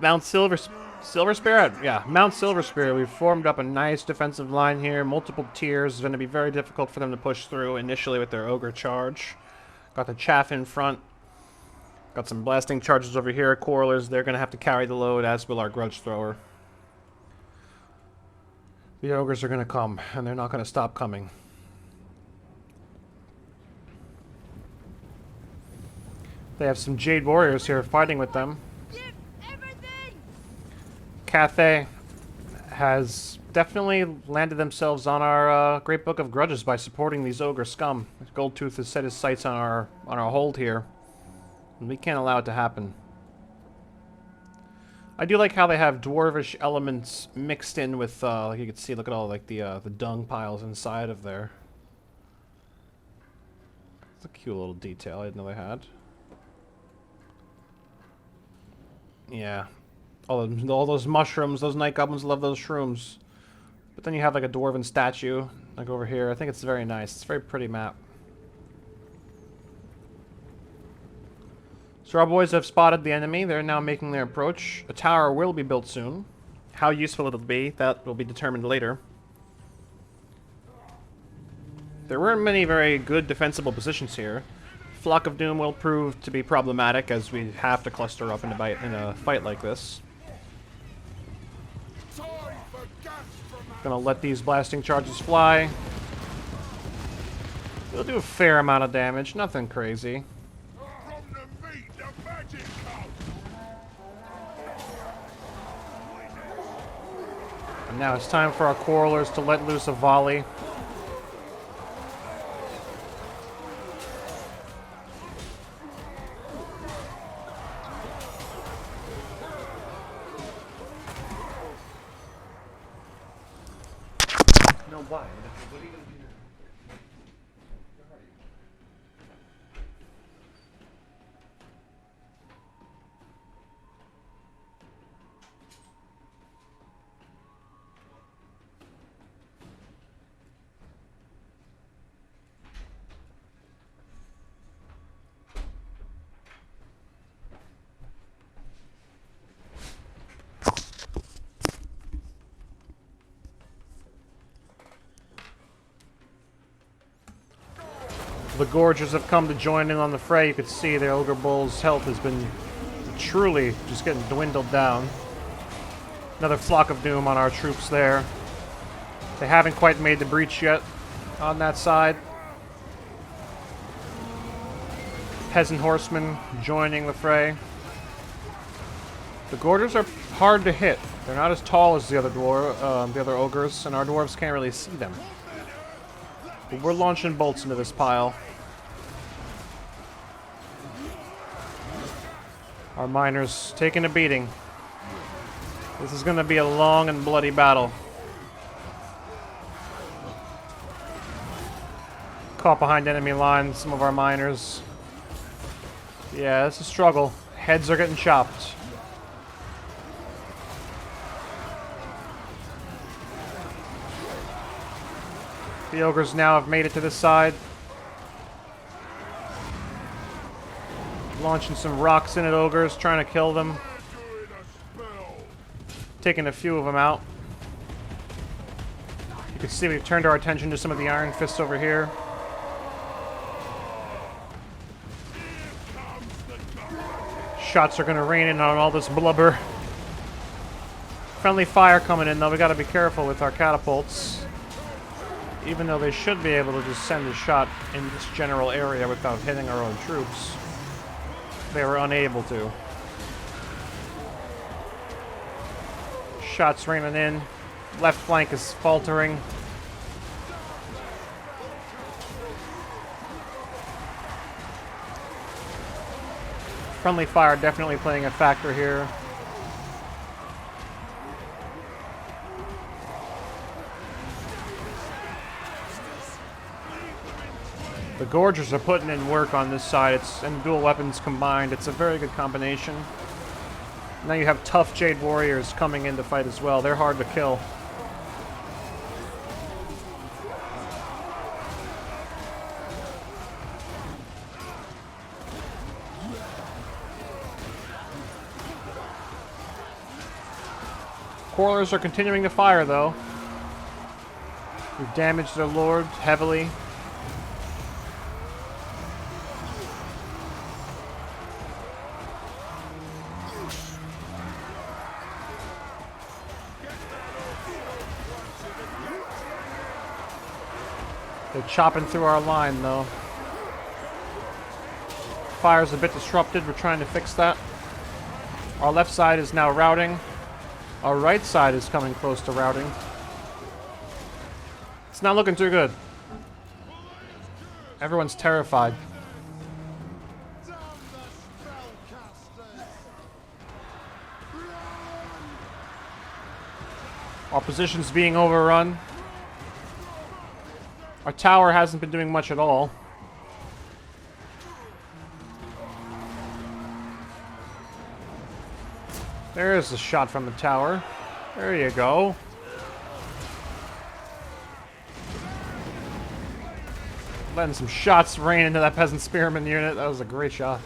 Mount Silverspear? Yeah, Mount Silverspear. We've formed up a nice defensive line here. Multiple tiers. It's going to be very difficult for them to push through initially with their ogre charge. Got the chaff in front. Got some blasting charges over here. Quarrelers, they're going to have to carry the load, as will our grudge thrower. The ogres are going to come, and they're not going to stop coming. They have some Jade Warriors here fighting with them. Cathay has definitely landed themselves on our Great Book of Grudges by supporting these ogre scum. Goldtooth has set his sights on our hold here, and we can't allow it to happen. I do like how they have dwarvish elements mixed in with, like you can see, look at all like the dung piles inside of there. It's a cute little detail I didn't know they had. Yeah. All those mushrooms, those night goblins love those shrooms. But then you have like a dwarven statue, like over here. I think it's very nice. It's a very pretty map. So our boys have spotted the enemy. They're now making their approach. A tower will be built soon. How useful it'll be, that will be determined later. There weren't many very good defensible positions here. Flock of Doom will prove to be problematic as we have to cluster up in a fight like this. Gonna let these blasting charges fly. They'll do a fair amount of damage, nothing crazy. And now it's time for our quarrelers to let loose a volley. No, why? What are you gonna do? The Gorgers have come to join in on the fray. You could see the Ogre Bull's health has been truly just getting dwindled down. Another Flock of Doom on our troops there. They haven't quite made the breach yet on that side. Peasant Horsemen joining the fray. The Gorgers are hard to hit. They're not as tall as the other ogres, and our dwarves can't really see them. But we're launching bolts into this pile. Our miners taking a beating. This is going to be a long and bloody battle. Caught behind enemy lines, some of our miners. Yeah, it's a struggle. Heads are getting chopped. The ogres now have made it to this side. Launching some rocks in at ogres, trying to kill them. taking a few of them out. You can see we've turned our attention to some of the Iron Fists over here. Shots are going to rain in on all this blubber. Friendly fire coming in, though. We got to be careful with our catapults. Even though they should be able to just send a shot in this general area without hitting our own troops, they were unable to. Shots raining in. Left flank is faltering. Friendly fire definitely playing a factor here. The Gorgers are putting in work on this side. And dual weapons combined. It's a very good combination. Now you have tough Jade Warriors coming in to fight as well. They're hard to kill. Quarrelers are continuing to fire, though. We've damaged their lord heavily. They're chopping through our line, though. Fire's a bit disrupted. We're trying to fix that. Our left side is now routing. Our right side is coming close to routing. It's not looking too good. Everyone's terrified. Our position's being overrun. Our tower hasn't been doing much at all. There's a shot from the tower. There you go. Letting some shots rain into that peasant spearman unit. That was a great shot.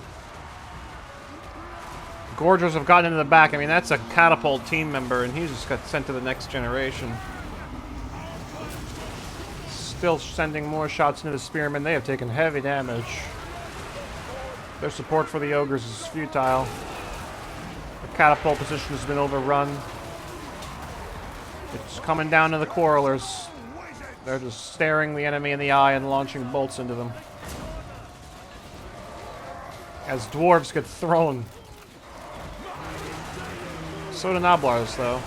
Gorgers have gotten into the back. I mean, that's a catapult team member, and he just got sent to the next generation. Still sending more shots into the spearmen. They have taken heavy damage. Their support for the ogres is futile. The catapult position has been overrun. It's coming down to the quarrelers. They're just staring the enemy in the eye and launching bolts into them. As dwarves get thrown. So do Noblars, though.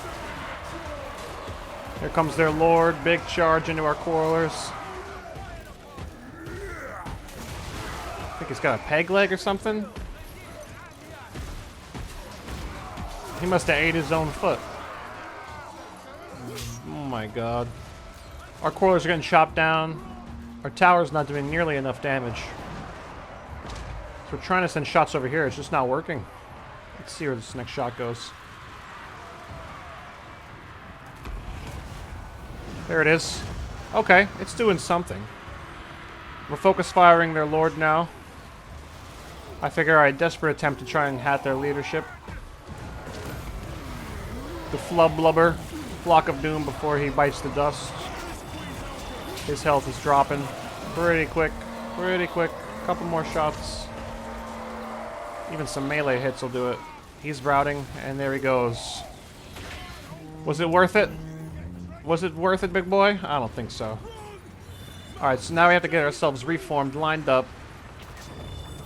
Here comes their lord. Big charge into our quarrelers. I think he's got a peg leg or something. He must have ate his own foot. Oh my god. Our quarrelers are getting chopped down. Our tower's not doing nearly enough damage. So we're trying to send shots over here. It's just not working. Let's see where this next shot goes. There it is. Okay, it's doing something. We're focus firing their lord now. I figure a desperate attempt to try and hat their leadership. The flub blubber, flock of doom before he bites the dust. His health is dropping pretty quick, pretty quick. Couple more shots. Even some melee hits will do it. He's routing, and there he goes. Was it worth it? Was it worth it, big boy? I don't think so. Alright, so now we have to get ourselves reformed, lined up.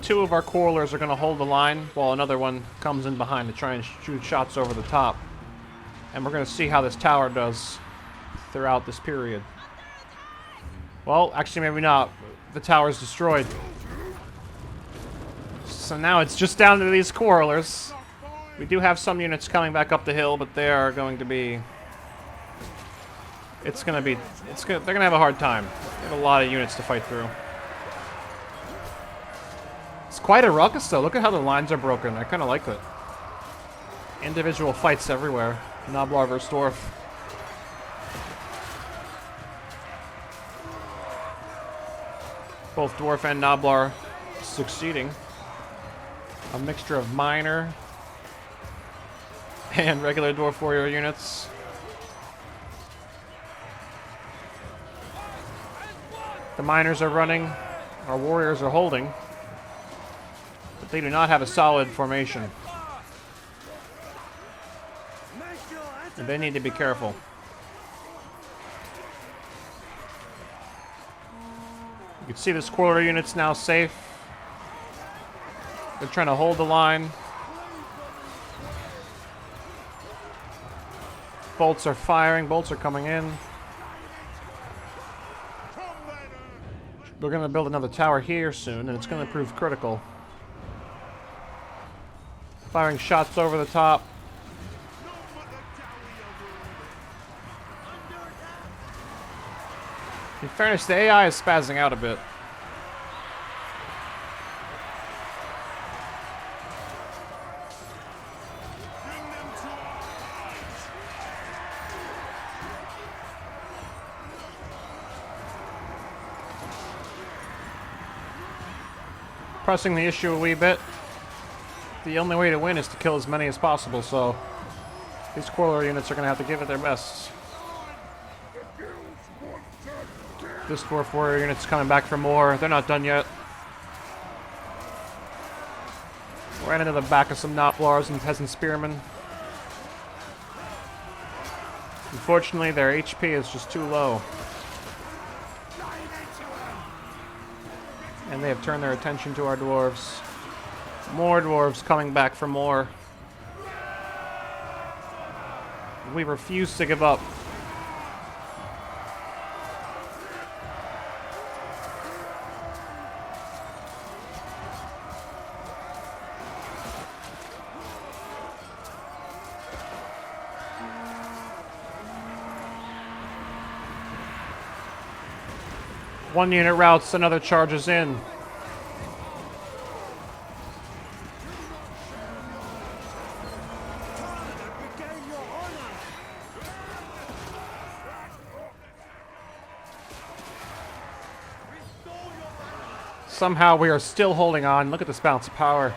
Two of our quarrelers are going to hold the line, while another one comes in behind to try and shoot shots over the top. And we're going to see how this tower does throughout this period. Well, actually maybe not. The tower's destroyed. So now it's just down to these quarrelers. We do have some units coming back up the hill, but they are going to be... they're going to have a hard time. They have a lot of units to fight through. It's quite a ruckus, though. Look at how the lines are broken. I kind of like it. Individual fights everywhere. Noblar versus Dwarf. Both Dwarf and Noblar succeeding. A mixture of minor and regular dwarf warrior units. The miners are running. Our warriors are holding. But they do not have a solid formation. And they need to be careful. You can see the squirrel unit's now safe. They're trying to hold the line. Bolts are firing. Bolts are coming in. We're going to build another tower here soon, and it's going to prove critical. Firing shots over the top. In fairness, the AI is spazzing out a bit. Pressing the issue a wee bit. The only way to win is to kill as many as possible, so these quarter units are going to have to give it their best. This dwarf warrior unit's coming back for more. They're not done yet. Ran into the back of some Notlars and peasant spearmen. Unfortunately, their HP is just too low. And they have turned their attention to our dwarves. More dwarves coming back for more. We refuse to give up. One unit routes, another charges in. Somehow we are still holding on. Look at this balance of power.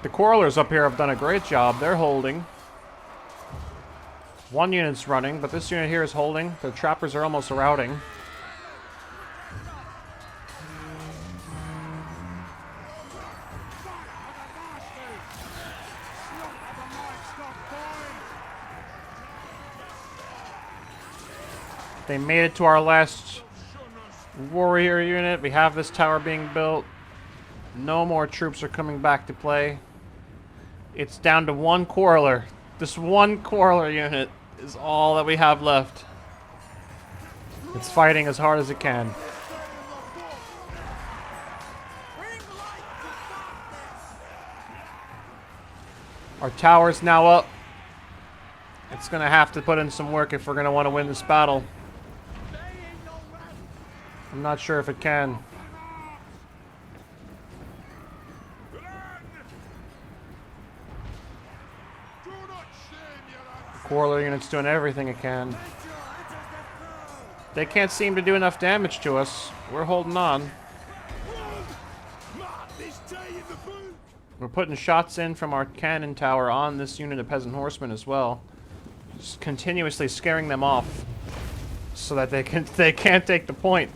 The Quarrelers up here have done a great job. They're holding. One unit's running, but this unit here is holding. The trappers are almost routing. They made it to our last warrior unit. We have this tower being built. No more troops are coming back to play. It's down to one Quarreler. This one Quarreler unit is all that we have left. It's fighting as hard as it can. Our tower's now up. It's going to have to put in some work if we're going to want to win this battle. I'm not sure if it can. Quarreler unit's doing everything it can. They can't seem to do enough damage to us. We're holding on. We're putting shots in from our cannon tower on this unit of peasant horsemen as well. Just continuously scaring them off so that they can't take the point.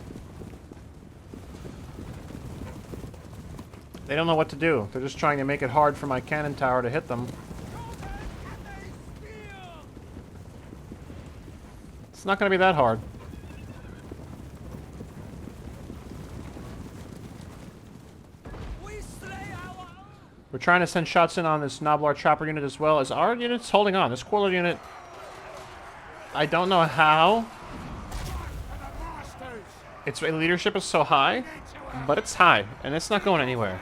They don't know what to do. They're just trying to make it hard for my cannon tower to hit them. It's not going to be that hard. We're trying to send shots in on this Noblar Trapper unit as well. As our unit's holding on. This Quarreler unit, I don't know how. Its leadership is so high, but it's high, and it's not going anywhere.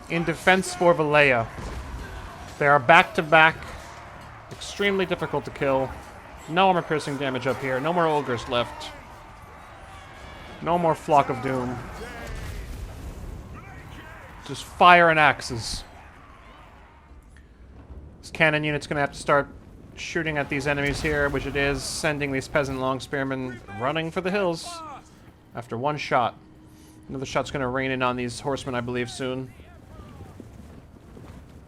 In defense for Valleya. They are back-to-back. Extremely difficult to kill. No armor-piercing damage up here. No more ogres left. No more Flock of Doom. Just fire and axes. This cannon unit's going to have to start shooting at these enemies here, which it is, sending these peasant long spearmen running for the hills after one shot. Another shot's going to rain in on these horsemen, I believe, soon.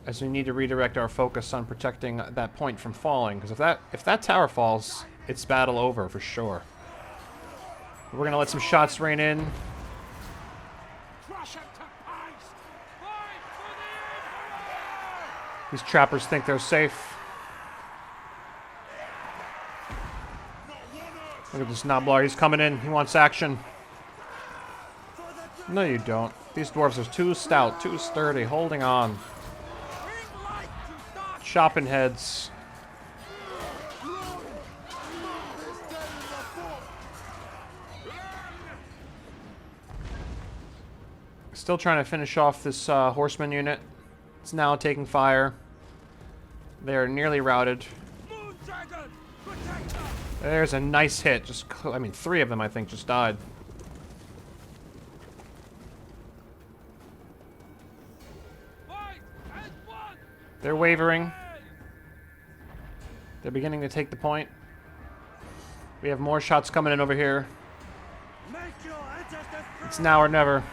as we need to redirect our focus on protecting that point from falling. Because if that tower falls, it's battle over for sure. We're gonna let some shots rain in. Crush him to paste! Fight for the Emperor! These trappers think they're safe. Look at this Noblar, he's coming in. He wants action. No, you don't. These dwarves are too stout, too sturdy, holding on. Chopping heads. Still trying to finish off this horseman unit. It's now taking fire. They are nearly routed. There's a nice hit. Just, I mean, 3 of them, I think, just died. They're wavering. They're beginning to take the point. We have more shots coming in over here. It's now or never.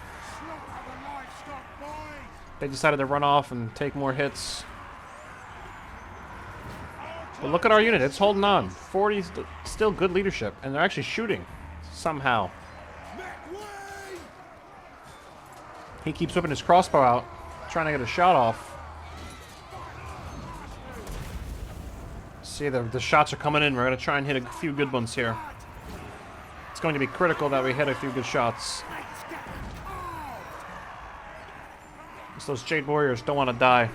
They decided to run off and take more hits. But look at our unit. It's holding on. 40 still good leadership. And they're actually shooting. Somehow. He keeps whipping his crossbow out. Trying to get a shot off. See, the shots are coming in. We're going to try and hit a few good ones here. It's going to be critical that we hit a few good shots. So those Jade Warriors don't want to die.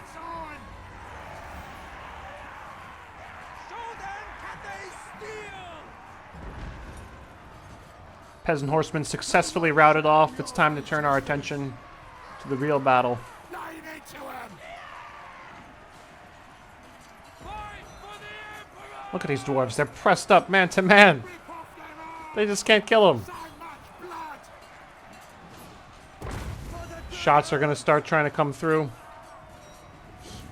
Peasant horsemen successfully routed off. It's time to turn our attention to the real battle. Look at these dwarves. They're pressed up man to man. They just can't kill them. Shots are going to start trying to come through.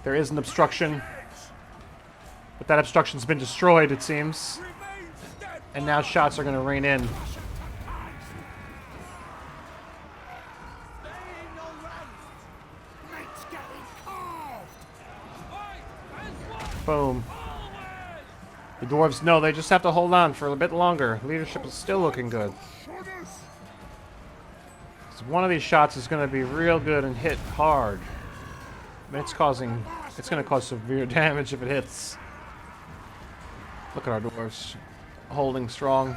There is an obstruction. But that obstruction's been destroyed, it seems. And now shots are going to rain in. Boom. The dwarves know they just have to hold on for a bit longer. Leadership is still looking good. So one of these shots is going to be real good and hit hard. It's going to cause severe damage if it hits. Look at our dwarves. Holding strong.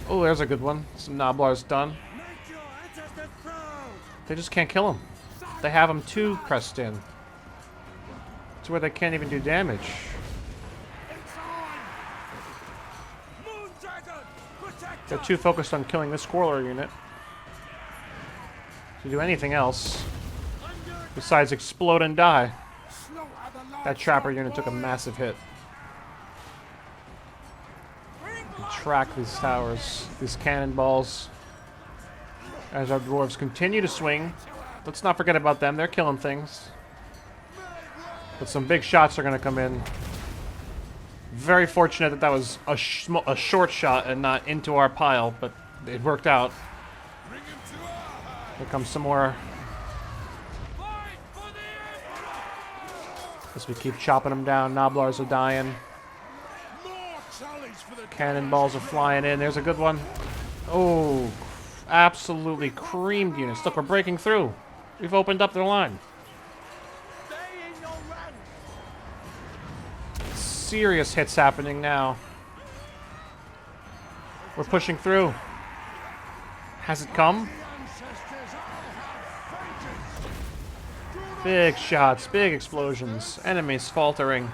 Oh, there's a good one. Some Noblar's done. They just can't kill him. They have him too pressed in. To where they can't even do damage. They're too focused on killing this Squirrel unit to do anything else besides explode and die. That Trapper unit took a massive hit. Track these towers, these cannonballs, as our dwarves continue to swing. Let's not forget about them. They're killing things. But some big shots are going to come in. Very fortunate that that was a short shot and not into our pile, but it worked out. Here comes some more. As we keep chopping them down, Noblars are dying. Cannonballs are flying in. There's a good one. Oh, absolutely creamed units. Look, we're breaking through. We've opened up their line. Serious hits happening now. We're pushing through. Has it come? Big shots, big explosions. Enemies faltering.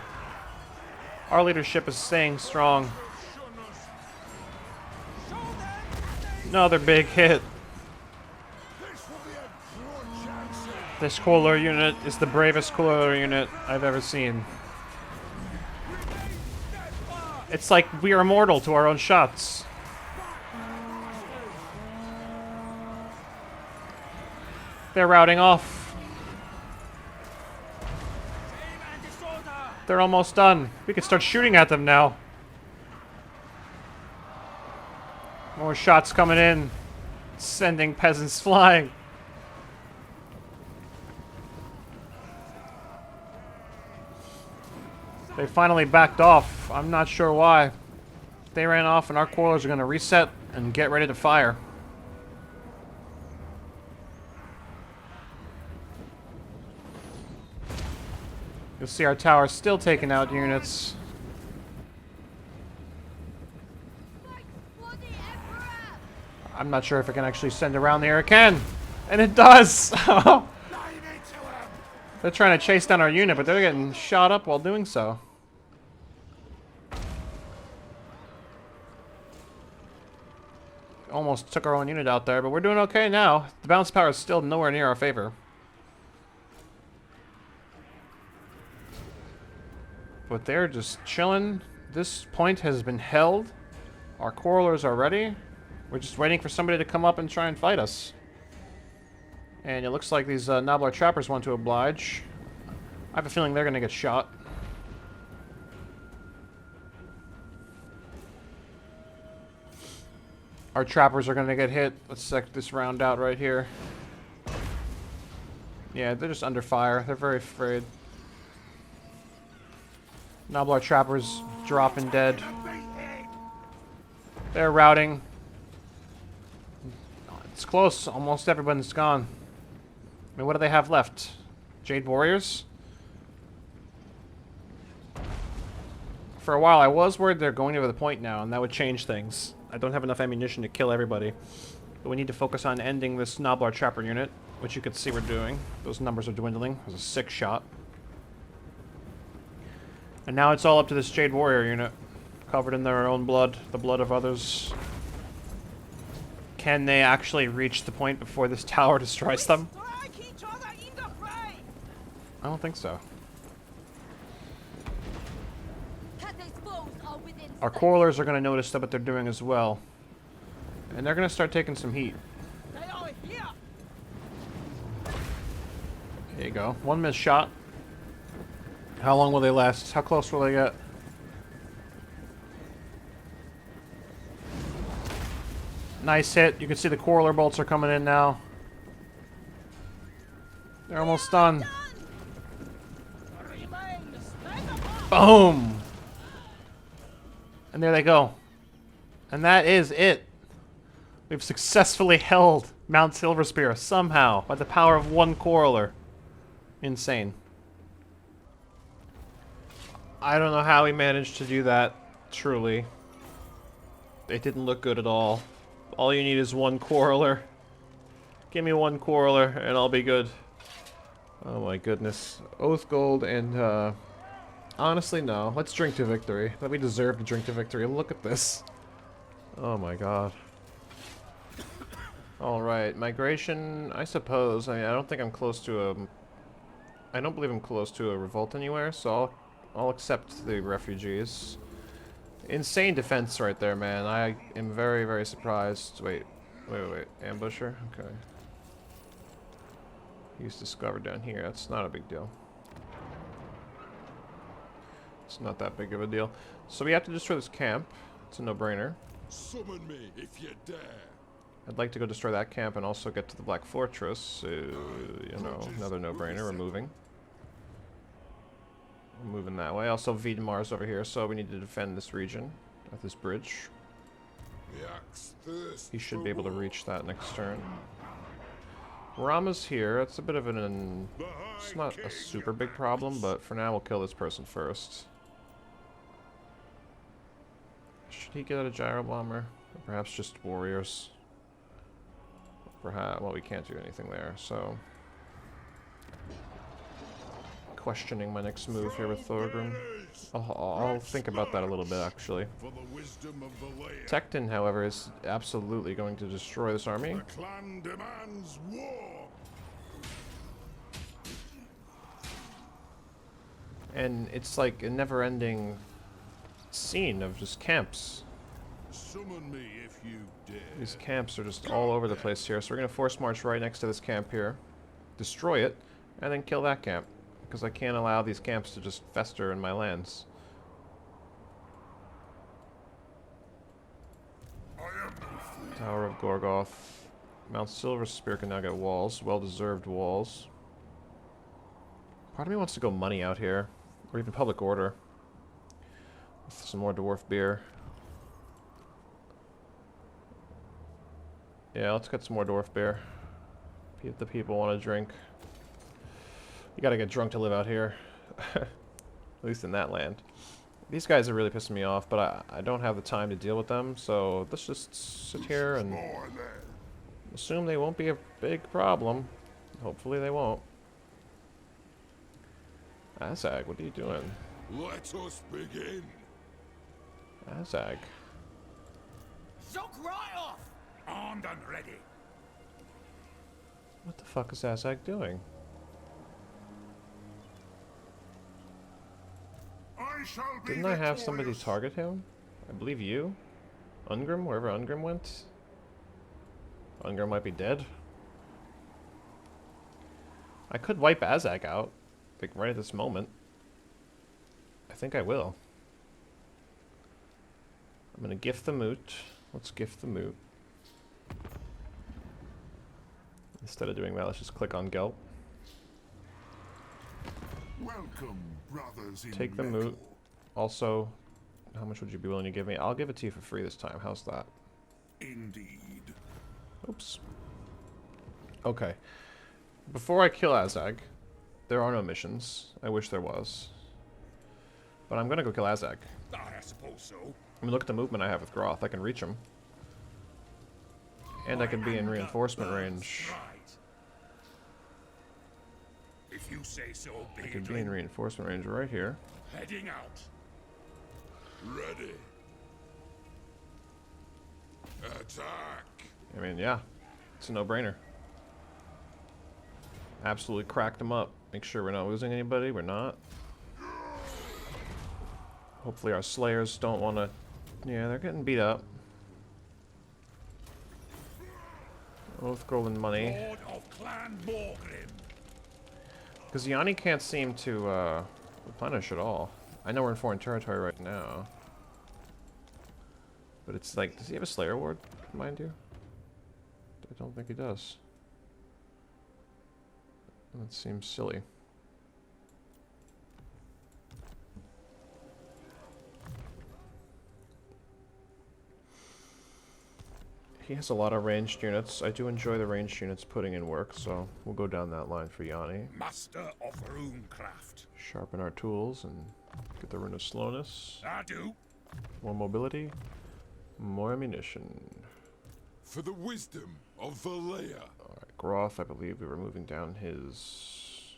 Our leadership is staying strong. Another big hit. This Kohler unit is the bravest Kohler unit I've ever seen. It's like we are immortal to our own shots. They're routing off. They're almost done. We can start shooting at them now. More shots coming in. Sending peasants flying. They finally backed off. I'm not sure why. They ran off and our quarrelers are going to reset and get ready to fire. You'll see our tower still taking out units. I'm not sure if it can actually send around the air. It can! And it does! They're trying to chase down our unit, but they're getting shot up while doing so. Almost took our own unit out there, but we're doing okay now. The bounce power is still nowhere near our favor. But they're just chilling. This point has been held. Our quarrelers are ready. We're just waiting for somebody to come up and try and fight us. And it looks like these Noblar trappers want to oblige. I have a feeling they're going to get shot. Our trappers are going to get hit. Let's check this round out right here. Yeah, they're just under fire. They're very afraid. Noblar trappers dropping dead. They're routing. It's close. Almost everyone's gone. I mean, what do they have left? Jade Warriors? For a while, I was worried they're going over the point now, and that would change things. I don't have enough ammunition to kill everybody. But we need to focus on ending this Noblar Trapper unit, which you could see we're doing. Those numbers are dwindling. It was a 6 shot. And now it's all up to this Jade Warrior unit, covered in their own blood, the blood of others. Can they actually reach the point before this tower destroys them? I don't think so. Our quarrelers are going to notice what they're doing as well. And they're going to start taking some heat. There you go. One missed shot. How long will they last? How close will they get? Nice hit. You can see the quarreler bolts are coming in now. They're almost done. Boom! And there they go. And that is it. We've successfully held Mount Silverspear somehow by the power of one quarreler. Insane. I don't know how we managed to do that, truly. It didn't look good at all. All you need is one quarreler. Give me one quarreler and I'll be good. Oh my goodness. Oath Gold and, honestly, no. Let's drink to victory. We deserve to drink to victory. Look at this. Oh my god. Alright, migration, I suppose. I mean, I don't think I'm close to a... I don't believe I'm close to a revolt anywhere, so I'll accept the refugees. Insane defense right there, man. I am very, very surprised. Wait. Ambusher? Okay. He's discovered down here. That's not a big deal. It's not that big of a deal. So we have to destroy this camp. It's a no-brainer. Summon me if you dare. I'd like to go destroy that camp and also get to the Black Fortress. So, you know, another no-brainer. We're moving. We're moving that way. Also, Wiedemar's over here, so we need to defend this region at this bridge. He should be able to reach that next turn. Rama's here. It's a bit of an... It's not a super big problem, but for now we'll kill this person first. Should he get a gyro bomber? Or perhaps just warriors? Perhaps... Well, we can't do anything there, so... Questioning my next move here with Thorgrim. I'll think about that a little bit, actually. Tekton, however, is absolutely going to destroy this army. The clan demands war. And it's like a never-ending scene of just camps. Summon me if you dare. These camps are just all over the place here, so we're going to force march right next to this camp here. Destroy it, and then kill that camp. Because I can't allow these camps to just fester in my lands. Tower of Gorgoth. Mount Silverspear can now get walls. Well-deserved walls. Part of me wants to go money out here. Or even public order. Some more dwarf beer. Yeah, let's get some more dwarf beer. If the people want to drink. You gotta get drunk to live out here. At least in that land. These guys are really pissing me off, but I don't have the time to deal with them, so let's just sit here and assume they won't be a big problem. Hopefully they won't. Azag, what are you doing? Let us begin. Azag. Zook right off! Armed and ready. What the fuck is Azag doing? I shall be Didn't I have somebody victorious. target him? I believe you? Ungrim, wherever Ungrim went? Ungrim might be dead. I could wipe Azag out, like right at this moment. I think I will. I'm gonna gift the moot. Let's gift the moot. Instead of doing that, let's just click on Gelp. Welcome, brothers in Take the metal. moot. Also, how much would you be willing to give me? I'll give it to you for free this time. How's that? Indeed. Oops. Okay. Before I kill Azag, there are no missions. I wish there was. But I'm gonna go kill Azag. I suppose so. I mean, look at the movement I have with Groth. I can reach him. And I My can be in anger reinforcement burns range. bright. If you say so, I can be in reinforcement range right here. heading out. Ready. Attack. I mean, yeah. It's a no-brainer. Absolutely cracked them up. Make sure we're not losing anybody. We're not. Hopefully our slayers don't want to... Yeah, they're getting beat up. Both golden money. Lord of Clan Thorgrim. Because Yanni can't seem to replenish at all. I know we're in foreign territory right now. But it's like, does he have a Slayer Ward, mind you? I don't think he does. That seems silly. He has a lot of ranged units. I do enjoy the ranged units putting in work, so we'll go down that line for Yanni. Master of Runecraft. Sharpen our tools and get the Rune of Slowness. I do. More mobility. More ammunition. For the wisdom of Valea. Alright, Groth, I believe we were moving down his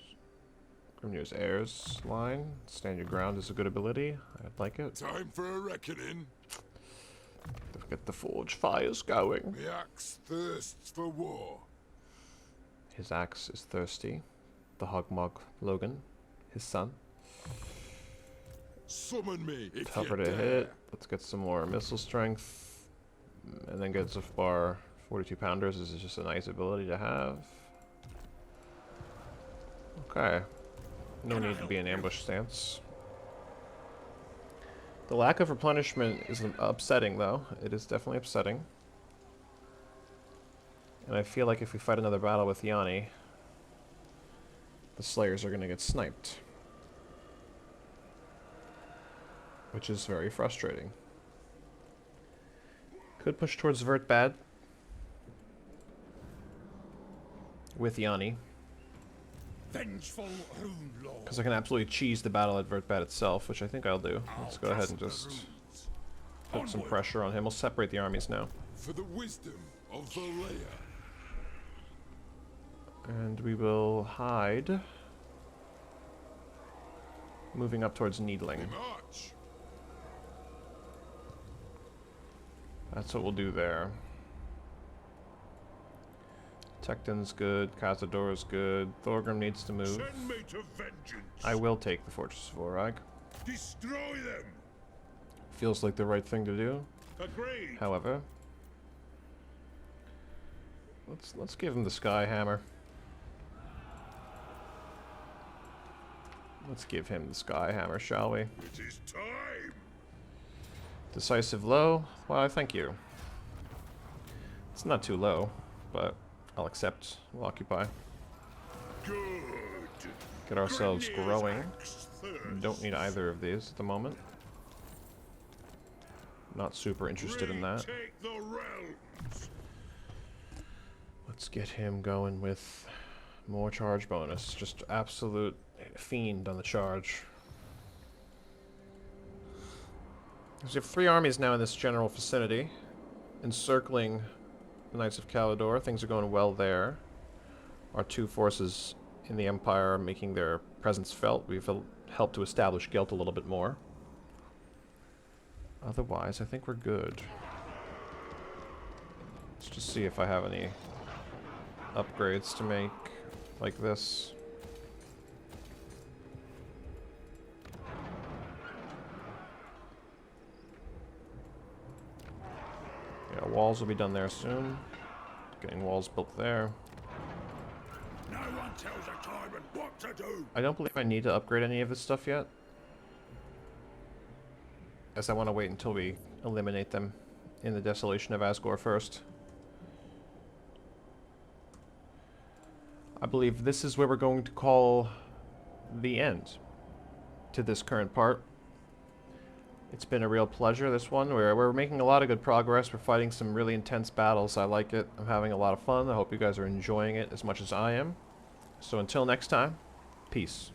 Grimnir's Heirs line. Stand your ground is a good ability. I'd like it. Time for a reckoning. Get the forge fires going. The axe thirsts for war. His axe is thirsty. The Hogmog Logan, his son. Summon me if Tougher you to dare. hit. Let's get some more missile strength. And then get Zufbar 42 pounders. This is just a nice ability to have. Okay. No need to be in ambush stance. The lack of replenishment is upsetting, though. It is definitely upsetting. And I feel like if we fight another battle with Yanni, the Slayers are going to get sniped. Which is very frustrating. Could push towards Vertbad with Yanni, Vengeful Rune Lord. because I can absolutely cheese the battle at Vertbad itself, which I think I'll do. Let's go ahead and just put some pressure on him. We'll separate the armies now. For the wisdom of Valea. And we will hide. Moving up towards Needling. March. That's what we'll do there. Tekton's good, Cazador's good, Thorgrim needs to move. Send me to vengeance. I will take the Fortress of Vorag. Destroy them. Feels like the right thing to do. Agreed. However, let's give him the Sky Hammer. Let's give him the Sky Hammer, shall we? It is time. Decisive low? Why, thank you. It's not too low, but I'll accept. We'll occupy. Good. Get ourselves Grenier's growing. axe thirsts. Don't need either of these at the moment. Not super interested in that. Retake the realms. Let's get him going with more charge bonus. Just absolute fiend on the charge. So we have 3 armies now in this general vicinity, encircling the Knights of Caledor. Things are going well there. Our 2 forces in the Empire are making their presence felt. We've helped to establish Gelt a little bit more. Otherwise, I think we're good. Let's just see if I have any upgrades to make like this. Yeah, walls will be done there soon. Getting walls built there. No one tells a tyrant what to do. I don't believe I need to upgrade any of this stuff yet. Guess I want to wait until we eliminate them in the Desolation of Asgore first. I believe this is where we're going to call the end to this current part. It's been a real pleasure, this one. We're making a lot of good progress. We're fighting some really intense battles. I like it. I'm having a lot of fun. I hope you guys are enjoying it as much as I am. So until next time, peace.